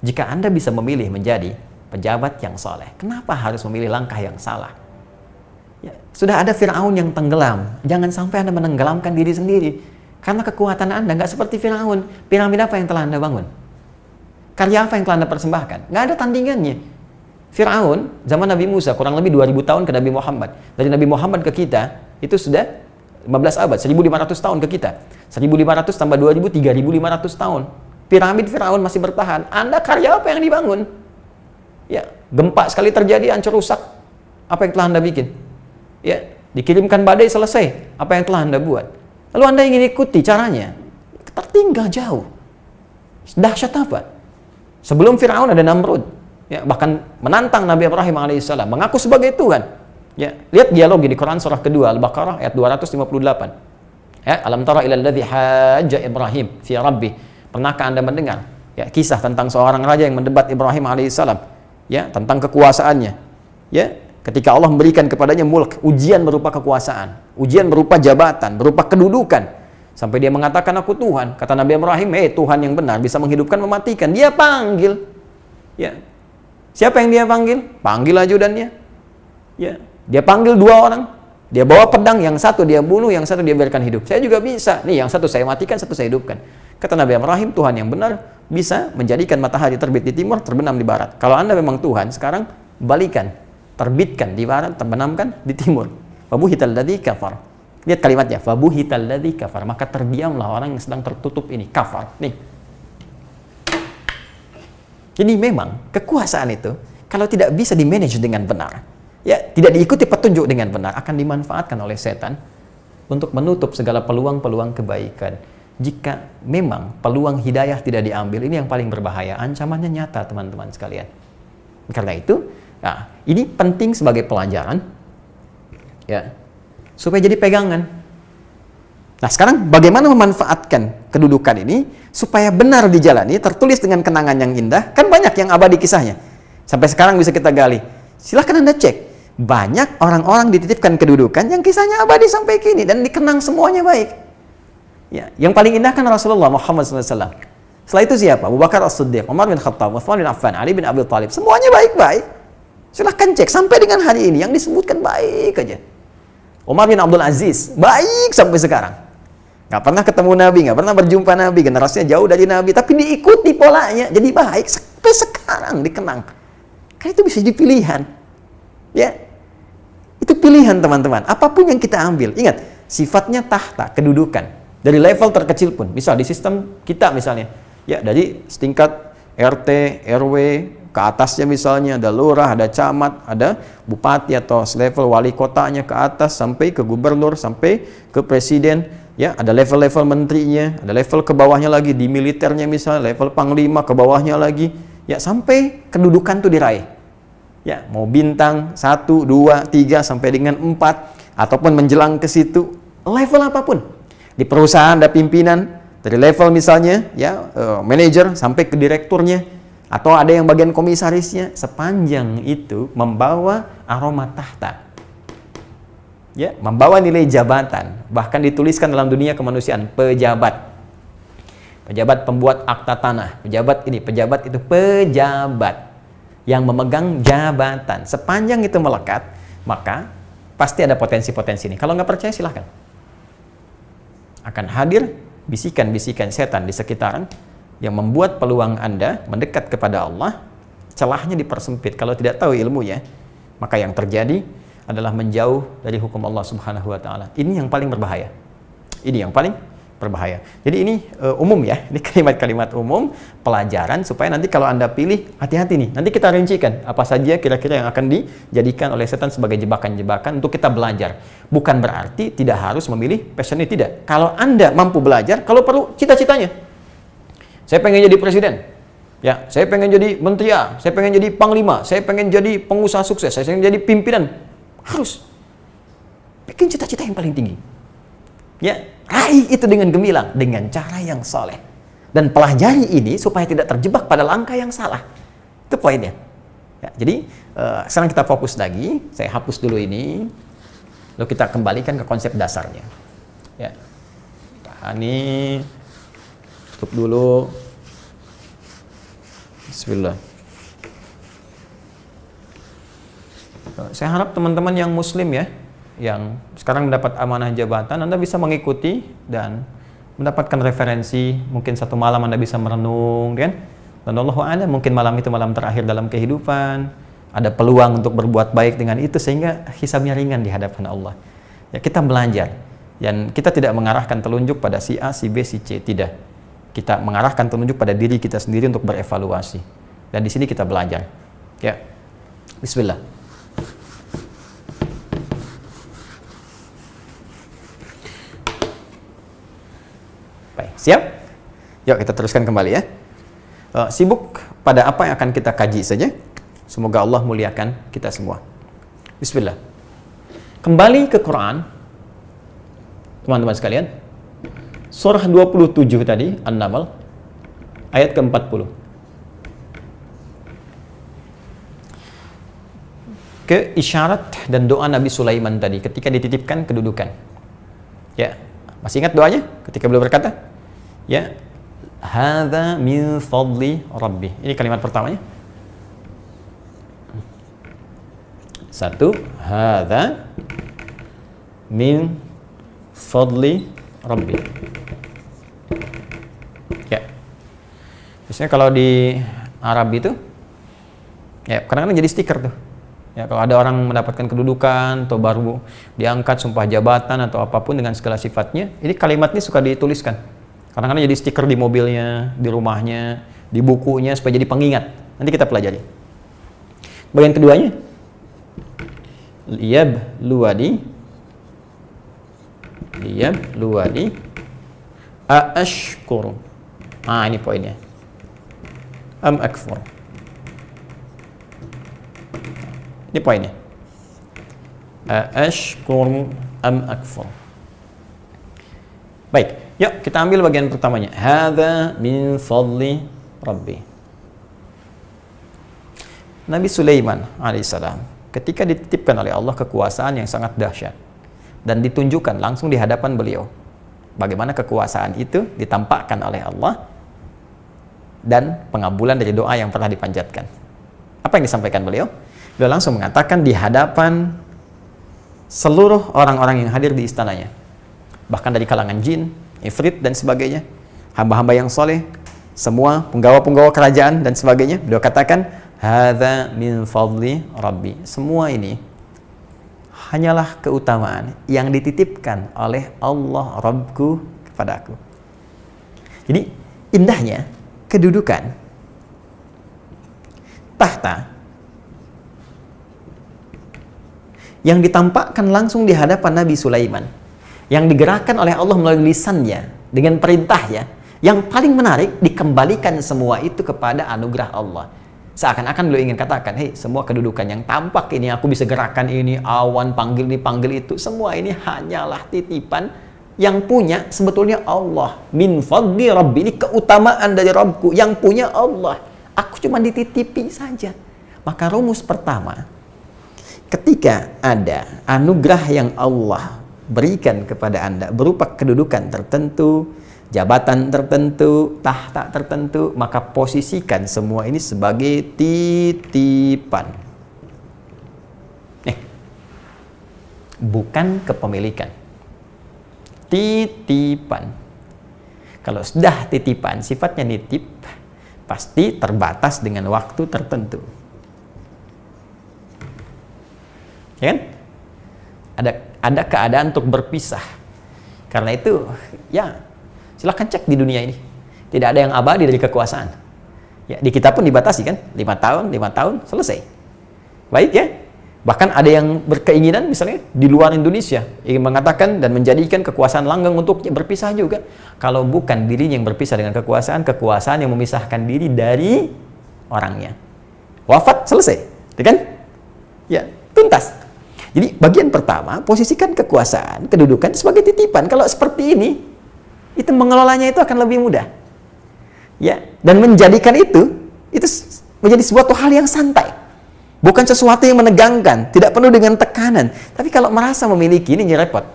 Speaker 1: Jika Anda bisa memilih menjadi pejabat yang saleh, kenapa harus memilih langkah yang salah? Ya, sudah ada Fir'aun yang tenggelam. Jangan sampai Anda menenggelamkan diri sendiri. Karena kekuatan Anda nggak seperti Fir'aun. Piramid apa yang telah Anda bangun? Karya apa yang telah Anda persembahkan? Nggak ada tandingannya. Fir'aun, zaman Nabi Musa, kurang lebih 2000 tahun ke Nabi Muhammad. Dari Nabi Muhammad ke kita, itu sudah 15 abad, 1500 tahun ke kita. 1500 tambah 2000, 3500 tahun. Piramid Fir'aun masih bertahan. Anda karya apa yang dibangun? Ya, gempa sekali terjadi, hancur rusak. Apa yang telah Anda bikin? Ya, dikirimkan badai, selesai. Apa yang telah Anda buat? Lalu Anda ingin ikuti caranya? Tertinggal jauh. Dahsyat apa? Sebelum Fir'aun ada Namrud. Ya, bahkan menantang Nabi Ibrahim alaihissalam, mengaku sebagai Tuhan. Ya, lihat dialog di Quran surah kedua Al-Baqarah ayat 258. Ya, alam tara ilal ladzi hajja Ibrahim fi rabbih. Pernahkah Anda mendengar ya kisah tentang seorang raja yang mendebat Ibrahim alaihissalam, ya, tentang kekuasaannya. Ya, ketika Allah memberikan kepadanya mulk, ujian berupa kekuasaan, ujian berupa jabatan, berupa kedudukan, sampai dia mengatakan aku Tuhan. Kata Nabi Ibrahim, Tuhan yang benar bisa menghidupkan, mematikan. Dia panggil, ya, siapa yang dia panggil? Panggil ajudannya. Ya, dia panggil dua orang. Dia bawa pedang, yang satu dia bunuh, yang satu dia biarkan hidup. Saya juga bisa. Nih, yang satu saya matikan, satu saya hidupkan. Kata Nabi Ibrahim, Tuhan yang benar bisa menjadikan matahari terbit di timur, terbenam di barat. Kalau Anda memang Tuhan, sekarang balikan. Terbitkan di barat, terbenamkan di timur. Fabuhital ladzi kafar. Lihat kalimatnya, fabuhital ladzi kafar. Maka terdiamlah orang yang sedang tertutup ini, kafar. Nih. Jadi memang kekuasaan itu kalau tidak bisa dimanage dengan benar, ya, tidak diikuti petunjuk dengan benar, akan dimanfaatkan oleh setan untuk menutup segala peluang-peluang kebaikan. Jika memang peluang hidayah tidak diambil, ini yang paling berbahaya. Ancamannya nyata, teman-teman sekalian. Karena itu, nah, ini penting sebagai pelajaran, ya, supaya jadi pegangan. Nah, sekarang bagaimana memanfaatkan kedudukan ini supaya benar dijalani, tertulis dengan kenangan yang indah? Kan banyak yang abadi kisahnya. Sampai sekarang bisa kita gali. Silahkan Anda cek. Banyak orang-orang dititipkan kedudukan yang kisahnya abadi sampai kini dan dikenang semuanya baik. Ya, yang paling indah kan Rasulullah Muhammad SAW. Setelah itu siapa? Abu Bakar As-Siddiq, Umar bin Khattab, Utsman bin Affan, Ali bin Abi Thalib. Semuanya baik-baik. Silahkan cek sampai dengan hari ini yang disebutkan baik aja. Umar bin Abdul Aziz baik sampai sekarang. Nggak pernah ketemu Nabi, nggak pernah berjumpa Nabi, generasinya jauh dari Nabi, tapi diikuti polanya, jadi baik sampai sekarang dikenang. Kan itu bisa jadi pilihan. Ya, itu pilihan teman-teman. Apapun yang kita ambil, ingat sifatnya tahta, kedudukan. Dari level terkecil pun, misal di sistem kita misalnya, ya, dari setingkat RT, RW, ke atasnya misalnya ada lurah, ada camat, ada bupati atau level wali kotanya ke atas sampai ke gubernur, sampai ke presiden, ya, ada level-level menterinya, ada level ke bawahnya lagi di militernya misalnya, level panglima ke bawahnya lagi, ya, sampai kedudukan tuh diraih. Ya, mau bintang 1, 2, 3 sampai dengan 4 ataupun menjelang ke situ, level apapun. Di perusahaan ada pimpinan dari level misalnya, ya, manajer sampai ke direkturnya, atau ada yang bagian komisarisnya, sepanjang itu membawa aroma tahta, ya, membawa nilai jabatan, bahkan dituliskan dalam dunia kemanusiaan pejabat, pejabat pembuat akta tanah, pejabat ini, pejabat itu, pejabat yang memegang jabatan. Sepanjang itu melekat, maka pasti ada potensi-potensi ini. Kalau nggak percaya silahkan. Akan hadir bisikan-bisikan setan di sekitaran yang membuat peluang Anda mendekat kepada Allah, celahnya dipersempit. Kalau tidak tahu ilmunya, maka yang terjadi adalah menjauh dari hukum Allah Subhanahu wa taala. Ini yang paling berbahaya. Ini yang paling berbahaya. Jadi ini umum ya, ini kalimat-kalimat umum pelajaran supaya nanti kalau Anda pilih, hati-hati nih. Nanti kita rincikan apa saja kira-kira yang akan dijadikan oleh setan sebagai jebakan-jebakan untuk kita belajar. Bukan berarti tidak harus memilih passionnya, tidak. Kalau Anda mampu belajar, kalau perlu cita-citanya. Saya pengen jadi presiden. Ya, saya pengen jadi menteri A, saya pengen jadi panglima, saya pengen jadi pengusaha sukses, saya pengen jadi pimpinan. Harus bikin cita-cita yang paling tinggi. Ya, raih itu dengan gemilang, dengan cara yang soleh. Dan pelajari ini supaya tidak terjebak pada langkah yang salah. Itu poinnya. Ya, jadi, sekarang kita fokus lagi. Saya hapus dulu ini. Lalu kita kembalikan ke konsep dasarnya. Ya. Tahan nih. Tutup dulu. Bismillah. Saya harap teman-teman yang muslim ya, yang sekarang mendapat amanah jabatan, Anda bisa mengikuti dan mendapatkan referensi. Mungkin satu malam Anda bisa merenung, kan? Dan Allahu a'lam, mungkin malam itu malam terakhir dalam kehidupan. Ada peluang untuk berbuat baik dengan itu sehingga hisabnya ringan di hadapan Allah. Ya, kita belajar. Dan kita tidak mengarahkan telunjuk pada si A, si B, si C, tidak. Kita mengarahkan telunjuk pada diri kita sendiri untuk berevaluasi. Dan di sini kita belajar. Ya. Bismillah. Baik, siap? Yuk kita teruskan kembali ya. Sibuk pada apa yang akan kita kaji saja. Semoga Allah muliakan kita semua. Bismillah. Kembali ke Quran. Teman-teman sekalian. Surah 27 tadi, An-Naml, ayat ke-40. Ke isyarat dan doa Nabi Sulaiman tadi ketika dititipkan kedudukan. Ya, masih ingat doanya ketika beliau berkata, ya, hadza min fadli rabbi. Ini kalimat pertamanya. Satu, hadza min fadli rabbi. Ya. Biasanya kalau di Arab itu, ya kadang-kadang jadi stiker tuh. Ya, kalau ada orang mendapatkan kedudukan atau baru diangkat sumpah jabatan atau apapun dengan segala sifatnya, ini kalimat ini suka dituliskan. Kadang-kadang jadi stiker di mobilnya, di rumahnya, di bukunya supaya jadi pengingat. Nanti kita pelajari. Bagian keduanya, liyabluwani aashkuru. Ini poinnya. Am akfur. Ini poinnya. Aashkuru am akfur. Baik, yuk kita ambil bagian pertamanya. Hadza min fadli rabbi. Nabi Sulaiman alaihissalam ketika dititipkan oleh Allah kekuasaan yang sangat dahsyat dan ditunjukkan langsung di hadapan beliau bagaimana kekuasaan itu ditampakkan oleh Allah dan pengabulan dari doa yang pernah dipanjatkan. Apa yang disampaikan beliau? Beliau langsung mengatakan di hadapan seluruh orang-orang yang hadir di istananya, bahkan dari kalangan jin, ifrit dan sebagainya, hamba-hamba yang soleh, semua penggawa-penggawa kerajaan dan sebagainya, beliau katakan, hadza min fadli rabbi. Semua ini hanyalah keutamaan yang dititipkan oleh Allah Rabbku kepadaku. Jadi indahnya kedudukan tahta yang ditampakkan langsung di hadapan Nabi Sulaiman, yang digerakkan oleh Allah melalui lisannya dengan perintahnya, yang paling menarik dikembalikan semua itu kepada anugerah Allah. Seakan-akan beliau ingin katakan, hei, semua kedudukan yang tampak ini, aku bisa gerakan ini, awan, panggil ini, panggil itu, semua ini hanyalah titipan yang punya sebetulnya Allah. Min fadli rabbi, ini keutamaan dari Rabbku, yang punya Allah. Aku cuma dititipi saja. Maka rumus pertama, ketika ada anugerah yang Allah berikan kepada Anda berupa kedudukan tertentu, jabatan tertentu, tahta tertentu, maka posisikan semua ini sebagai titipan. Bukan kepemilikan. Titipan. Kalau sudah titipan, sifatnya nitip, pasti terbatas dengan waktu tertentu. Ya kan? Ada keadaan untuk berpisah. Karena itu, ya, Silahkan cek di dunia ini. Tidak ada yang abadi dari kekuasaan. Ya, di kita pun dibatasi kan, 5 tahun, selesai. Baik ya. Bahkan ada yang berkeinginan misalnya di luar Indonesia ingin mengatakan dan menjadikan kekuasaan langgeng untuk berpisah juga. Kalau bukan dirinya yang berpisah dengan kekuasaan, kekuasaan yang memisahkan diri dari orangnya. Wafat, selesai. Ya kan? Ya, tuntas. Jadi bagian pertama, posisikan kekuasaan, kedudukan sebagai titipan. Kalau seperti ini, itu mengelolanya itu akan lebih mudah. Ya, dan menjadikan itu menjadi sebuah hal yang santai. Bukan sesuatu yang menegangkan, tidak penuh dengan tekanan. Tapi kalau merasa memiliki, ini yang repot.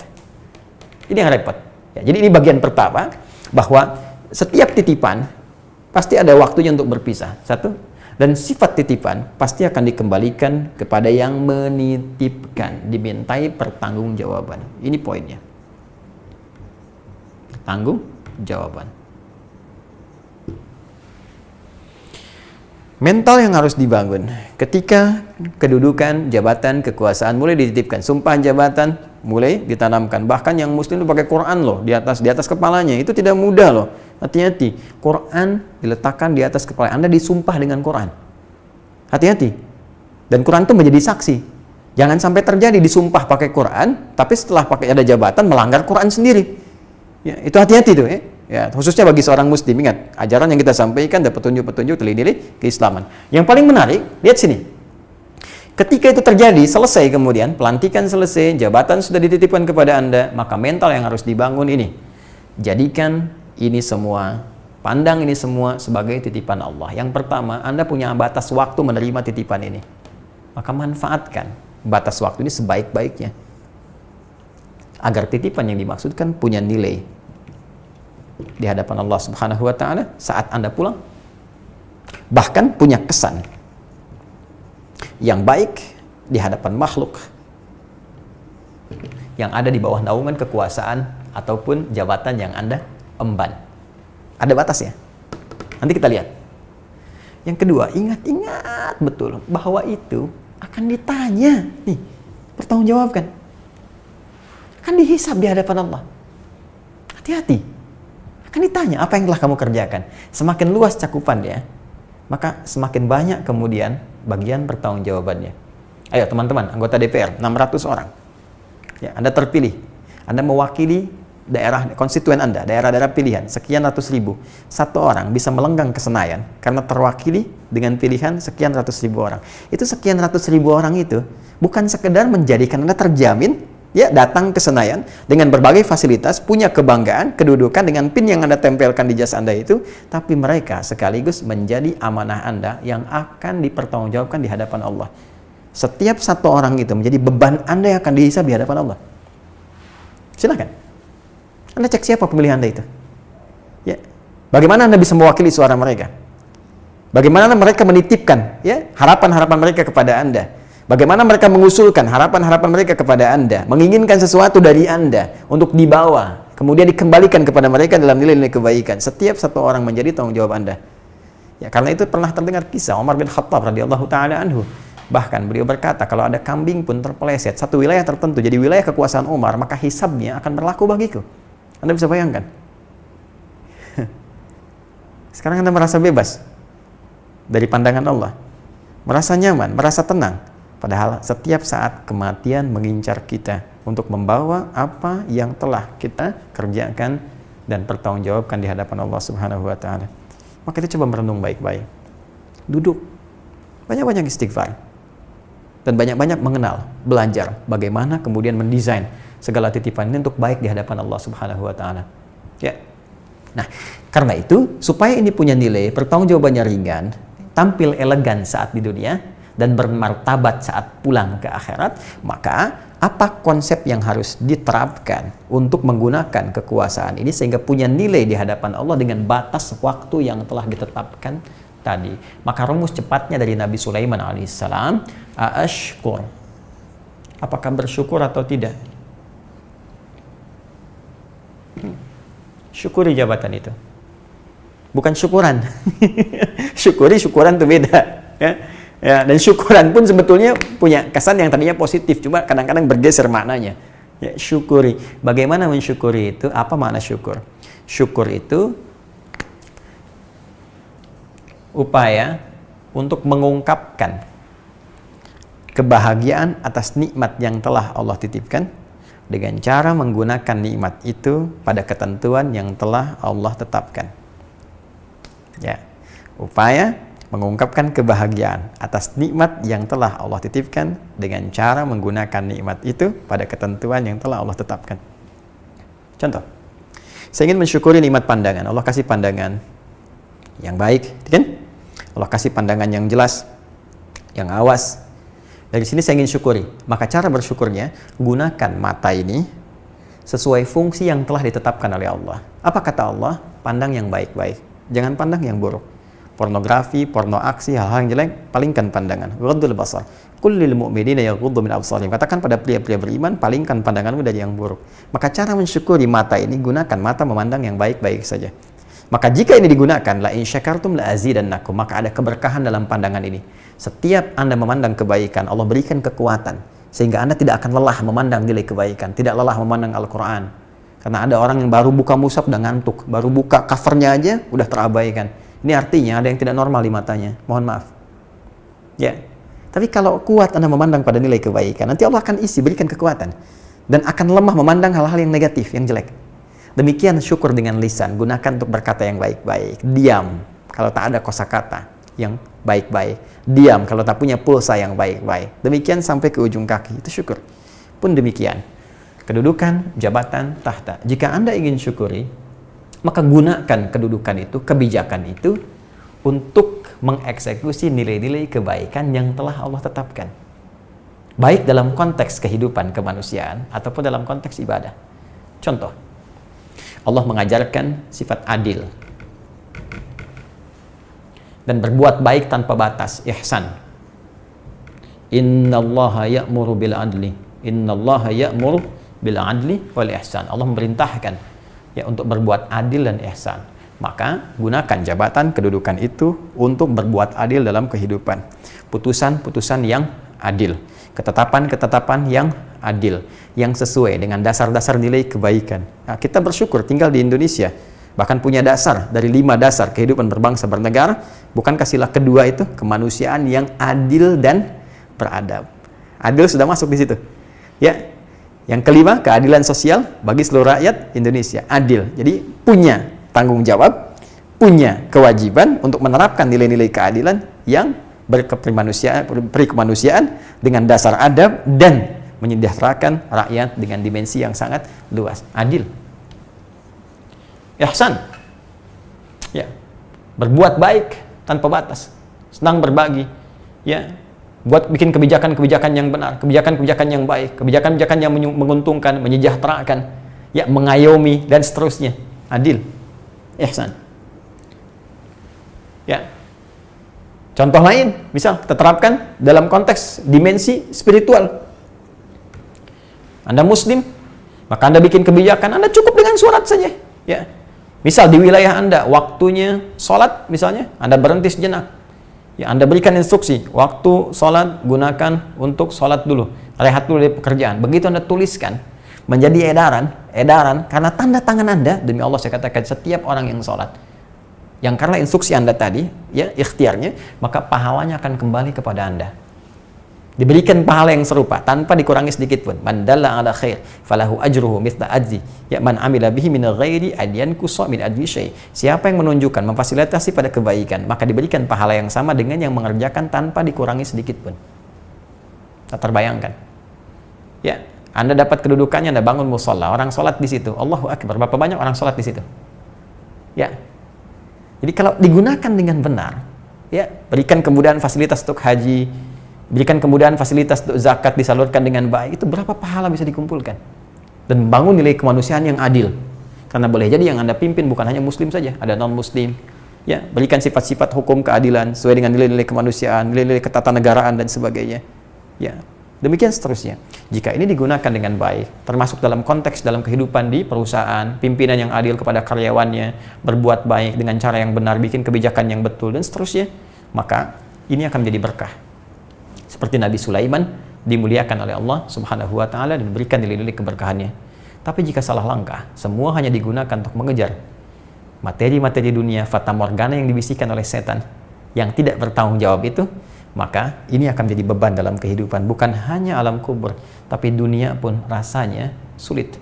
Speaker 1: Ini yang repot. Ya, jadi ini bagian pertama, bahwa setiap titipan pasti ada waktunya untuk berpisah. Satu. Dan sifat titipan pasti akan dikembalikan kepada yang menitipkan. Dimintai pertanggungjawaban. Ini poinnya. Pertanggungjawaban. Mental yang harus dibangun ketika kedudukan, jabatan, kekuasaan mulai dititipkan, sumpah jabatan mulai ditanamkan. Bahkan yang muslim itu pakai Quran loh di atas kepalanya. Itu tidak mudah loh. Hati-hati. Quran diletakkan di atas kepala Anda, disumpah dengan Quran. Hati-hati. Dan Quran itu menjadi saksi. Jangan sampai terjadi disumpah pakai Quran, tapi setelah pakai ada jabatan melanggar Quran sendiri. Ya, itu hati-hati tuh ya. Ya, khususnya bagi seorang muslim, ingat, ajaran yang kita sampaikan dan petunjuk-petunjuk nilai-nilai keislaman. Yang paling menarik, lihat sini. Ketika itu terjadi, selesai kemudian, pelantikan selesai, jabatan sudah dititipkan kepada Anda, maka mental yang harus dibangun ini. Jadikan ini semua, pandang ini semua sebagai titipan Allah. Yang pertama, Anda punya batas waktu menerima titipan ini. Maka manfaatkan batas waktu ini sebaik-baiknya. Agar titipan yang dimaksudkan punya nilai di hadapan Allah Subhanahu wa Ta'ala saat Anda pulang, bahkan punya kesan yang baik di hadapan makhluk yang ada di bawah naungan kekuasaan ataupun jabatan yang Anda emban. Ada batasnya. Nanti kita lihat. Yang kedua, ingat betul bahwa itu akan ditanya, nih, pertanggungjawabkan, akan dihisab di hadapan Allah. Hati-hati. Akan ditanya apa yang telah kamu kerjakan. Semakin luas cakupannya, maka semakin banyak kemudian bagian pertanggungjawabannya. Ayo teman-teman, anggota DPR 600 orang. Ya, Anda terpilih. Anda mewakili daerah konstituen Anda, daerah-daerah pilihan, sekian ratus ribu. Satu orang bisa melenggang ke Senayan karena terwakili dengan pilihan sekian ratus ribu orang. Itu sekian ratus ribu orang itu bukan sekedar menjadikan Anda terjamin ya datang ke Senayan dengan berbagai fasilitas, punya kebanggaan, kedudukan dengan PIN yang Anda tempelkan di jas Anda itu, tapi mereka sekaligus menjadi amanah Anda yang akan dipertanggungjawabkan di hadapan Allah. Setiap satu orang itu menjadi beban Anda yang akan dihisab di hadapan Allah. Silakan. Anda cek siapa pemilih Anda itu. Ya. Bagaimana Anda bisa mewakili suara mereka? Bagaimana mereka menitipkan ya harapan-harapan mereka kepada Anda? Bagaimana mereka mengusulkan harapan-harapan mereka kepada Anda, menginginkan sesuatu dari Anda untuk dibawa, kemudian dikembalikan kepada mereka dalam nilai-nilai kebaikan. Setiap satu orang menjadi tanggung jawab Anda. Ya, karena itu pernah terdengar kisah Umar bin Khattab radhiyallahu taala anhu. Bahkan beliau berkata, kalau ada kambing pun terpeleset satu wilayah tertentu jadi wilayah kekuasaan Umar, maka hisabnya akan berlaku bagiku. Anda bisa bayangkan? Sekarang Anda merasa bebas dari pandangan Allah, merasa nyaman, merasa tenang. Padahal setiap saat kematian mengincar kita untuk membawa apa yang telah kita kerjakan dan pertanggungjawabkan di hadapan Allah Subhanahu wa Ta'ala. Maka kita coba merenung baik-baik. Duduk, banyak-banyak istighfar, dan banyak-banyak mengenal, belajar bagaimana kemudian mendesain segala titipan ini untuk baik di hadapan Allah Subhanahu wa Ta'ala. Ya. Nah, karena itu supaya ini punya nilai, pertanggungjawabannya ringan, tampil elegan saat di dunia, dan bermartabat saat pulang ke akhirat, maka apa konsep yang harus diterapkan untuk menggunakan kekuasaan ini sehingga punya nilai di hadapan Allah dengan batas waktu yang telah ditetapkan tadi? Maka rumus cepatnya dari Nabi Sulaiman alaihissalam, ashkur, apakah bersyukur atau tidak? Syukuri jabatan itu, bukan syukuran. Syukuran itu beda ya. Ya, dan syukuran pun sebetulnya punya kesan yang tadinya positif, cuma kadang-kadang bergeser maknanya. Ya, syukuri. Bagaimana mensyukuri itu? Apa makna syukur? Syukur itu upaya untuk mengungkapkan kebahagiaan atas nikmat yang telah Allah titipkan dengan cara menggunakan nikmat itu pada ketentuan yang telah Allah tetapkan. Ya, upaya mengungkapkan kebahagiaan atas nikmat yang telah Allah titipkan dengan cara menggunakan nikmat itu pada ketentuan yang telah Allah tetapkan. Contoh, saya ingin mensyukuri nikmat pandangan. Allah kasih pandangan yang baik, kan? Allah kasih pandangan yang jelas, yang awas. Dari sini saya ingin syukuri. Maka cara bersyukurnya, gunakan mata ini sesuai fungsi yang telah ditetapkan oleh Allah. Apa kata Allah? Pandang yang baik-baik. Jangan pandang yang buruk. Pornografi, porno aksi, hal-hal yang jelek, palingkan pandangan. Ghaddul basar. Qul lil mu'minina yaghuddu min absarihim. Katakan pada pria-pria beriman, palingkan pandanganmu dari yang buruk. Maka cara mensyukuri mata ini, gunakan mata memandang yang baik-baik saja. Maka jika ini digunakan, la in syakartum la azidannakum, maka ada keberkahan dalam pandangan ini. Setiap Anda memandang kebaikan, Allah berikan kekuatan sehingga Anda tidak akan lelah memandang nilai kebaikan, tidak lelah memandang Al-Quran. Karena ada orang yang baru buka mushaf udah ngantuk, baru buka covernya aja udah terabaikan. Ini artinya ada yang tidak normal di matanya. Mohon maaf. Ya. Tapi kalau kuat Anda memandang pada nilai kebaikan, nanti Allah akan isi, berikan kekuatan dan akan lemah memandang hal-hal yang negatif, yang jelek. Demikian syukur dengan lisan, gunakan untuk berkata yang baik-baik. Diam kalau tak ada kosakata yang baik-baik. Diam kalau tak punya pulsa yang baik-baik. Demikian sampai ke ujung kaki, itu syukur. Pun demikian, kedudukan, jabatan, tahta. Jika Anda ingin syukuri, maka gunakan kedudukan itu, kebijakan itu untuk mengeksekusi nilai-nilai kebaikan yang telah Allah tetapkan. Baik dalam konteks kehidupan kemanusiaan ataupun dalam konteks ibadah. Contoh, Allah mengajarkan sifat adil dan berbuat baik tanpa batas, ihsan. Innallaha ya'muru bil adli. Innallaha ya'muru bil adli wal ihsan. Allah memerintahkan ya untuk berbuat adil dan ihsan. Maka gunakan jabatan kedudukan itu untuk berbuat adil dalam kehidupan. Putusan-putusan yang adil, ketetapan-ketetapan yang adil, yang sesuai dengan dasar-dasar nilai kebaikan. Nah, kita bersyukur tinggal di Indonesia, bahkan punya dasar dari 5 dasar kehidupan berbangsa bernegara. Bukankah sila kedua itu kemanusiaan yang adil dan beradab? Adil sudah masuk di situ. Ya. Yang kelima, keadilan sosial bagi seluruh rakyat Indonesia. Adil. Jadi punya tanggung jawab, punya kewajiban untuk menerapkan nilai-nilai keadilan yang berkemanusiaan dengan dasar adab dan menyejahterakan rakyat dengan dimensi yang sangat luas. Adil. Ihsan. Ya. Berbuat baik tanpa batas. Senang berbagi. Ya. Buat bikin kebijakan-kebijakan yang benar, kebijakan-kebijakan yang baik, kebijakan-kebijakan yang menguntungkan, menyejahterakan, ya, mengayomi dan seterusnya. Adil. Ihsan. Ya. Contoh lain, misal kita terapkan dalam konteks dimensi spiritual. Anda Muslim, maka Anda bikin kebijakan, Anda cukup dengan sholat saja. Ya. Misal di wilayah Anda, waktunya sholat misalnya, Anda berhenti sejenak. Ya, Anda berikan instruksi, waktu sholat gunakan untuk sholat dulu, rehat dulu dari pekerjaan. Begitu Anda tuliskan, menjadi edaran, karena tanda tangan Anda, demi Allah saya katakan, setiap orang yang sholat, yang karena instruksi Anda tadi, ya, ikhtiarnya, maka pahalanya akan kembali kepada Anda. Diberikan pahala yang serupa tanpa dikurangi sedikit pun. Man dalla ala khair falahu ajruhu mithla ajri ya man amila bihi min ghairi adyan kusa min ajri syai. Siapa yang menunjukkan, memfasilitasi pada kebaikan, maka diberikan pahala yang sama dengan yang mengerjakan tanpa dikurangi sedikit pun. Tak terbayangkan. Ya, Anda dapat kedudukannya, Anda bangun musholla, orang sholat di situ. Allahu akbar. Berapa banyak orang sholat di situ? Ya. Jadi kalau digunakan dengan benar, ya, berikan kemudahan fasilitas untuk haji, berikan kemudahan fasilitas untuk zakat disalurkan dengan baik, itu berapa pahala bisa dikumpulkan. Dan membangun nilai kemanusiaan yang adil. Karena boleh jadi yang Anda pimpin bukan hanya Muslim saja, ada non-Muslim. Ya, berikan sifat-sifat hukum keadilan sesuai dengan nilai-nilai kemanusiaan, nilai-nilai ketatanegaraan dan sebagainya. Ya, demikian seterusnya. Jika ini digunakan dengan baik, termasuk dalam konteks dalam kehidupan di perusahaan, pimpinan yang adil kepada karyawannya, berbuat baik dengan cara yang benar, bikin kebijakan yang betul dan seterusnya, maka ini akan menjadi berkah. Seperti Nabi Sulaiman dimuliakan oleh Allah Subhanahu wa taala dan diberikan nilai-nilai keberkahannya. Tapi jika salah langkah, semua hanya digunakan untuk mengejar materi-materi dunia, fata morgana yang dibisikkan oleh setan yang tidak bertanggung jawab itu, maka ini akan menjadi beban dalam kehidupan. Bukan hanya alam kubur, tapi dunia pun rasanya sulit.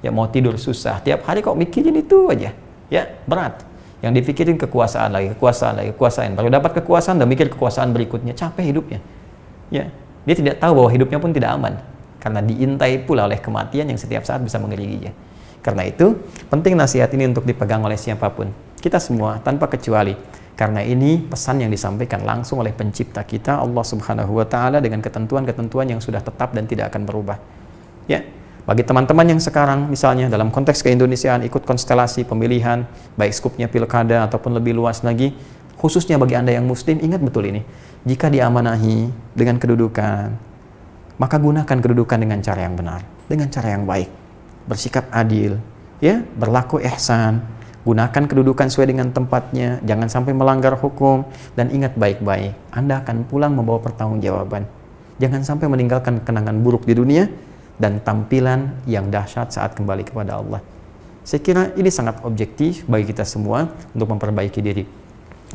Speaker 1: Ya, mau tidur susah, tiap hari kok mikirin itu aja, ya berat. Yang dipikirin kekuasaan lagi, kekuasaan. Baru dapat kekuasaan, udah mikir kekuasaan berikutnya, capek hidupnya. Ya, dia tidak tahu bahwa hidupnya pun tidak aman, karena diintai pula oleh kematian yang setiap saat bisa mengelilinginya. Karena itu, penting nasihat ini untuk dipegang oleh siapapun, kita semua tanpa kecuali. Karena ini pesan yang disampaikan langsung oleh pencipta kita, Allah Subhanahu wa Ta'ala, dengan ketentuan-ketentuan yang sudah tetap dan tidak akan berubah. Ya, bagi teman-teman yang sekarang misalnya dalam konteks keindonesiaan ikut konstelasi pemilihan, baik skupnya pilkada ataupun lebih luas lagi, khususnya bagi Anda yang muslim, ingat betul ini. Jika diamanahi dengan kedudukan, maka gunakan kedudukan dengan cara yang benar, dengan cara yang baik. Bersikap adil, ya, berlaku ihsan, gunakan kedudukan sesuai dengan tempatnya, jangan sampai melanggar hukum, dan ingat baik-baik, Anda akan pulang membawa pertanggungjawaban. Jangan sampai meninggalkan kenangan buruk di dunia dan tampilan yang dahsyat saat kembali kepada Allah. Saya kira ini sangat objektif bagi kita semua untuk memperbaiki diri.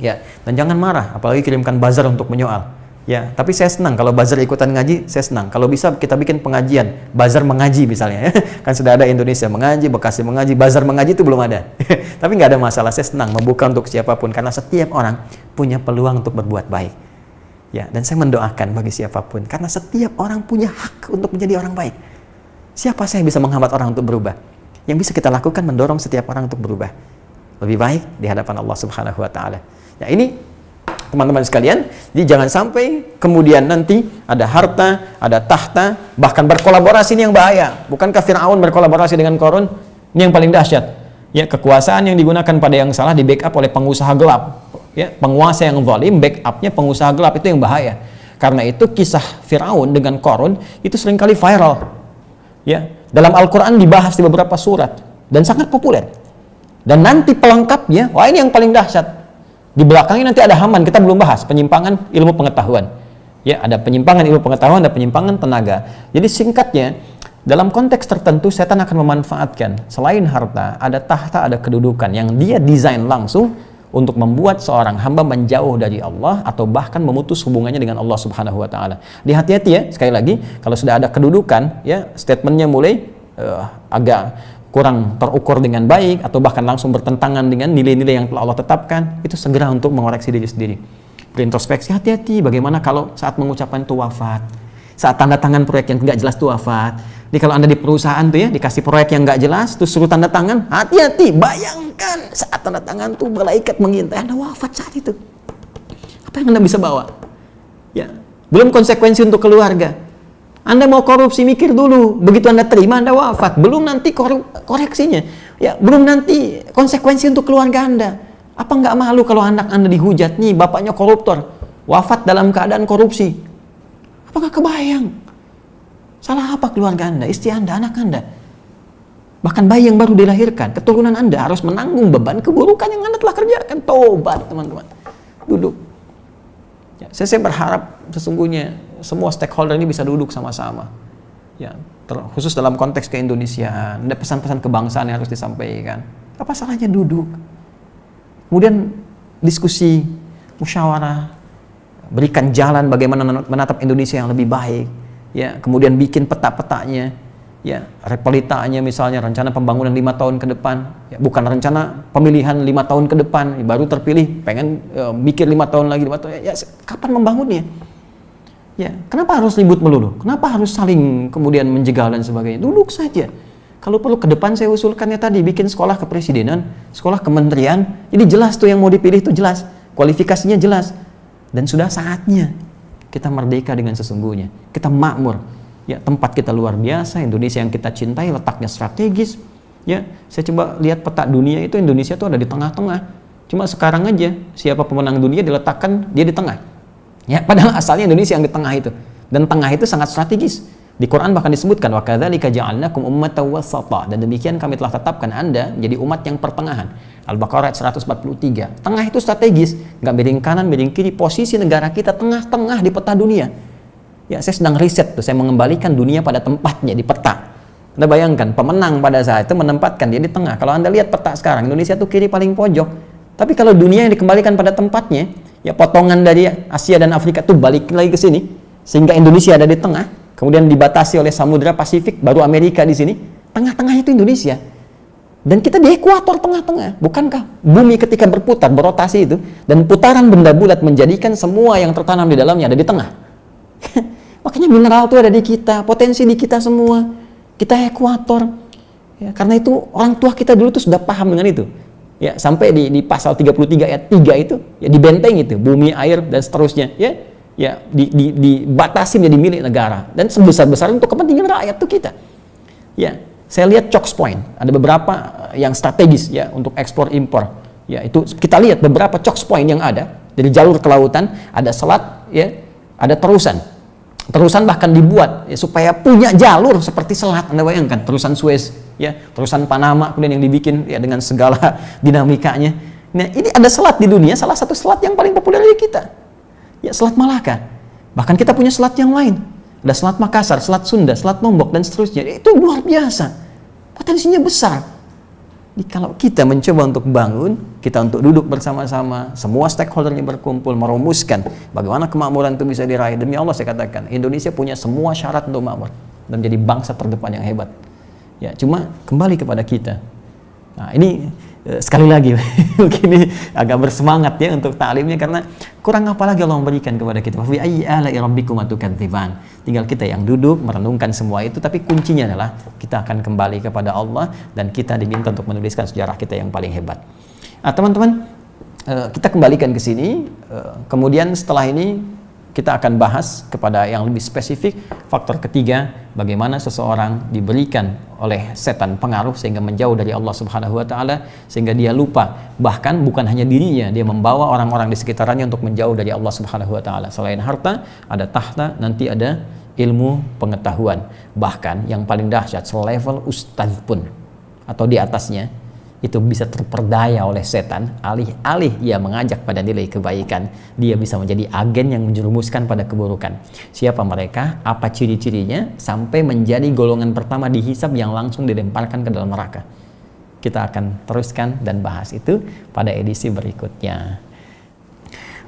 Speaker 1: Ya, dan jangan marah, apalagi kirimkan buzzer untuk menyoal. Ya, tapi saya senang kalau buzzer ikutan ngaji, saya senang. Kalau bisa kita bikin pengajian, buzzer mengaji misalnya. Kan sudah ada Indonesia mengaji, Bekasi mengaji, buzzer mengaji itu belum ada. Tapi nggak ada masalah, saya senang membuka untuk siapapun, karena setiap orang punya peluang untuk berbuat baik. Ya, dan saya mendoakan bagi siapapun, karena setiap orang punya hak untuk menjadi orang baik. Siapa saya bisa menghambat orang untuk berubah? Yang bisa kita lakukan mendorong setiap orang untuk berubah lebih baik di hadapan Allah Subhanahu wa Ta'ala. Ya, ini teman-teman sekalian, jadi jangan sampai kemudian nanti ada harta, ada tahta, bahkan berkolaborasi, ini yang bahaya. Bukankah Fir'aun berkolaborasi dengan Qarun? Ini yang paling dahsyat. Ya, kekuasaan yang digunakan pada yang salah di backup oleh pengusaha gelap. Ya, penguasa yang zalim, backupnya pengusaha gelap, itu yang bahaya. Karena itu kisah Fir'aun dengan Qarun itu seringkali viral. Ya, dalam Al-Quran dibahas di beberapa surat dan sangat populer. Dan nanti pelengkapnya, wah ini yang paling dahsyat. Di belakangnya nanti ada Haman, kita belum bahas penyimpangan ilmu pengetahuan. Ya, ada penyimpangan ilmu pengetahuan, ada penyimpangan tenaga. Jadi singkatnya, dalam konteks tertentu setan akan memanfaatkan selain harta, ada tahta, ada kedudukan yang dia desain langsung untuk membuat seorang hamba menjauh dari Allah atau bahkan memutus hubungannya dengan Allah Subhanahu wa Ta'ala. Hati-hati ya, sekali lagi, kalau sudah ada kedudukan, ya, statementnya mulai agak kurang terukur dengan baik atau bahkan langsung bertentangan dengan nilai-nilai yang telah Allah tetapkan, itu segera untuk mengoreksi diri sendiri. Berintrospeksi, hati-hati bagaimana kalau saat mengucapkan itu wafat, saat tanda tangan proyek yang nggak jelas itu wafat. Jadi kalau Anda di perusahaan tuh ya, dikasih proyek yang nggak jelas, terus suruh tanda tangan, hati-hati, bayangkan saat tanda tangan tuh malaikat mengintai Anda wafat saat itu. Apa yang Anda bisa bawa? Ya, belum konsekuensi untuk keluarga. Anda mau korupsi, mikir dulu, begitu Anda terima, Anda wafat. Belum nanti koreksinya. Ya, belum nanti konsekuensi untuk keluarga Anda. Apa nggak malu kalau anak Anda dihujat, nih bapaknya koruptor, wafat dalam keadaan korupsi? Apakah kebayang? Salah apa keluarga Anda, istri Anda, anak Anda? Bahkan bayi yang baru dilahirkan, keturunan Anda harus menanggung beban keburukan yang Anda telah kerjakan. Tobat, teman-teman. Duduk. Ya, saya berharap sesungguhnya semua stakeholder ini bisa duduk sama-sama. Ya, khusus dalam konteks keindonesiaan, ada pesan-pesan kebangsaan yang harus disampaikan. Apa salahnya duduk? Kemudian diskusi, musyawarah, berikan jalan bagaimana menatap Indonesia yang lebih baik. Ya, kemudian bikin peta-petanya, ya, repelitanya misalnya, rencana pembangunan 5 tahun ke depan, ya, bukan rencana pemilihan 5 tahun ke depan, ya, baru terpilih, pengen mikir 5 tahun lagi, 5 tahun, ya, kapan membangunnya? Ya, kenapa harus ribut melulu? Kenapa harus saling kemudian menjegal dan sebagainya? Duduk saja. Kalau perlu ke depan saya usulkannya tadi, bikin sekolah kepresidenan, sekolah kementerian, jadi jelas tuh yang mau dipilih itu jelas, kualifikasinya jelas, dan sudah saatnya kita merdeka dengan sesungguhnya, kita makmur. Ya, tempat kita luar biasa, Indonesia yang kita cintai, letaknya strategis. Ya, saya coba lihat peta dunia itu, Indonesia itu ada di tengah-tengah. Cuma sekarang aja siapa pemenang dunia diletakkan dia di tengah. Ya, padahal asalnya Indonesia yang di tengah itu. Dan tengah itu sangat strategis. Di Quran bahkan disebutkan wa kadzalika ja'alnakum ummatan wasata, dan demikian kami telah tetapkan Anda menjadi umat yang pertengahan. Al-Baqarah ayat 143. Tengah itu strategis, nggak miring kanan, miring kiri. Posisi negara kita tengah-tengah di peta dunia. Ya, saya sedang riset tuh, saya mengembalikan dunia pada tempatnya di peta. Anda bayangkan, pemenang pada saat itu menempatkan dia di tengah. Kalau Anda lihat peta sekarang, Indonesia tuh kiri paling pojok. Tapi kalau dunia yang dikembalikan pada tempatnya, ya potongan dari Asia dan Afrika tuh balik lagi ke sini, sehingga Indonesia ada di tengah, kemudian dibatasi oleh Samudra Pasifik, baru Amerika di sini. Tengah-tengah itu Indonesia. Dan kita di ekuator tengah-tengah. Bukankah bumi ketika berputar, berotasi itu, dan putaran benda bulat menjadikan semua yang tertanam di dalamnya ada di tengah. Makanya mineral itu ada di kita, potensi di kita semua. Kita ekuator. Ya, karena itu orang tua kita dulu tuh sudah paham dengan itu. Ya, sampai di pasal 33 ayat 3 itu, ya dibenteng itu, bumi, air, dan seterusnya. Ya, dibatasi menjadi milik negara. Dan sebesar-besar untuk kepentingan rakyat itu kita. Ya, saya lihat choke point, ada beberapa yang strategis ya untuk ekspor impor. Ya, itu kita lihat beberapa choke point yang ada dari jalur kelautan, ada selat, ya, ada terusan. Terusan bahkan dibuat ya, supaya punya jalur seperti selat. Anda bayangkan terusan Suez, ya, terusan Panama kemudian yang dibikin ya dengan segala dinamikanya. Nah, ini ada selat di dunia, salah satu selat yang paling populer di kita. Ya, Selat Malaka. Bahkan kita punya selat yang lain. Ada Selat Makassar, Selat Sunda, Selat Lombok dan seterusnya. Itu luar biasa. Potensinya besar. Jadi kalau kita mencoba untuk bangun, kita untuk duduk bersama-sama, semua stakeholdernya berkumpul, merumuskan bagaimana kemakmuran itu bisa diraih. Demi Allah saya katakan, Indonesia punya semua syarat untuk makmur dan menjadi bangsa terdepan yang hebat. Ya, cuma kembali kepada kita. Nah, ini sekali lagi mungkin ini agak bersemangat ya untuk ta'limnya, karena kurang apa lagi Allah memberikan kepada kita. Wa fi ayyi ala'i rabbikuma tukadziban. Tinggal kita yang duduk merenungkan semua itu, tapi kuncinya adalah kita akan kembali kepada Allah dan kita diminta untuk menuliskan sejarah kita yang paling hebat. Nah, teman-teman, kita kembalikan ke sini. Kemudian setelah ini kita akan bahas kepada yang lebih spesifik. Faktor ketiga, bagaimana seseorang diberikan oleh setan pengaruh sehingga menjauh dari Allah Subhanahu wa taala, sehingga dia lupa, bahkan bukan hanya dirinya, dia membawa orang-orang di sekitarnya untuk menjauh dari Allah Subhanahu wa taala. Selain harta, ada tahta, nanti ada ilmu pengetahuan. Bahkan yang paling dahsyat, selevel ustadz pun atau di atasnya itu bisa terperdaya oleh setan. Alih-alih ia mengajak pada nilai kebaikan, dia bisa menjadi agen yang menjerumuskan pada keburukan. Siapa mereka? Apa ciri-cirinya? Sampai menjadi golongan pertama dihisab yang langsung dilemparkan ke dalam neraka. Kita akan teruskan dan bahas itu pada edisi berikutnya.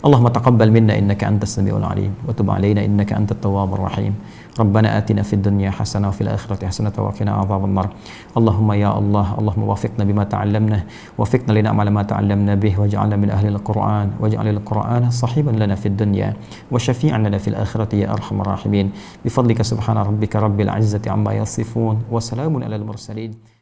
Speaker 1: Allahumma taqabbal minna innaka antas samiul alim wa tub alaina innaka antat tawwabur rahim. ربنا آتنا في الدنيا حسنة وفي الآخرة حسنة وقنا عذاب النار اللهم يا الله اللهم وفقنا بما تعلمنا وفقنا لنعمل ما تعلمنا به واجعلنا من أهل القرآن واجعل القرآن صحيبا لنا في الدنيا وشفيعا لنا في الآخرة يا أرحم الراحمين بفضلك سبحان ربك رب العزة عما يصفون وسلام على المرسلين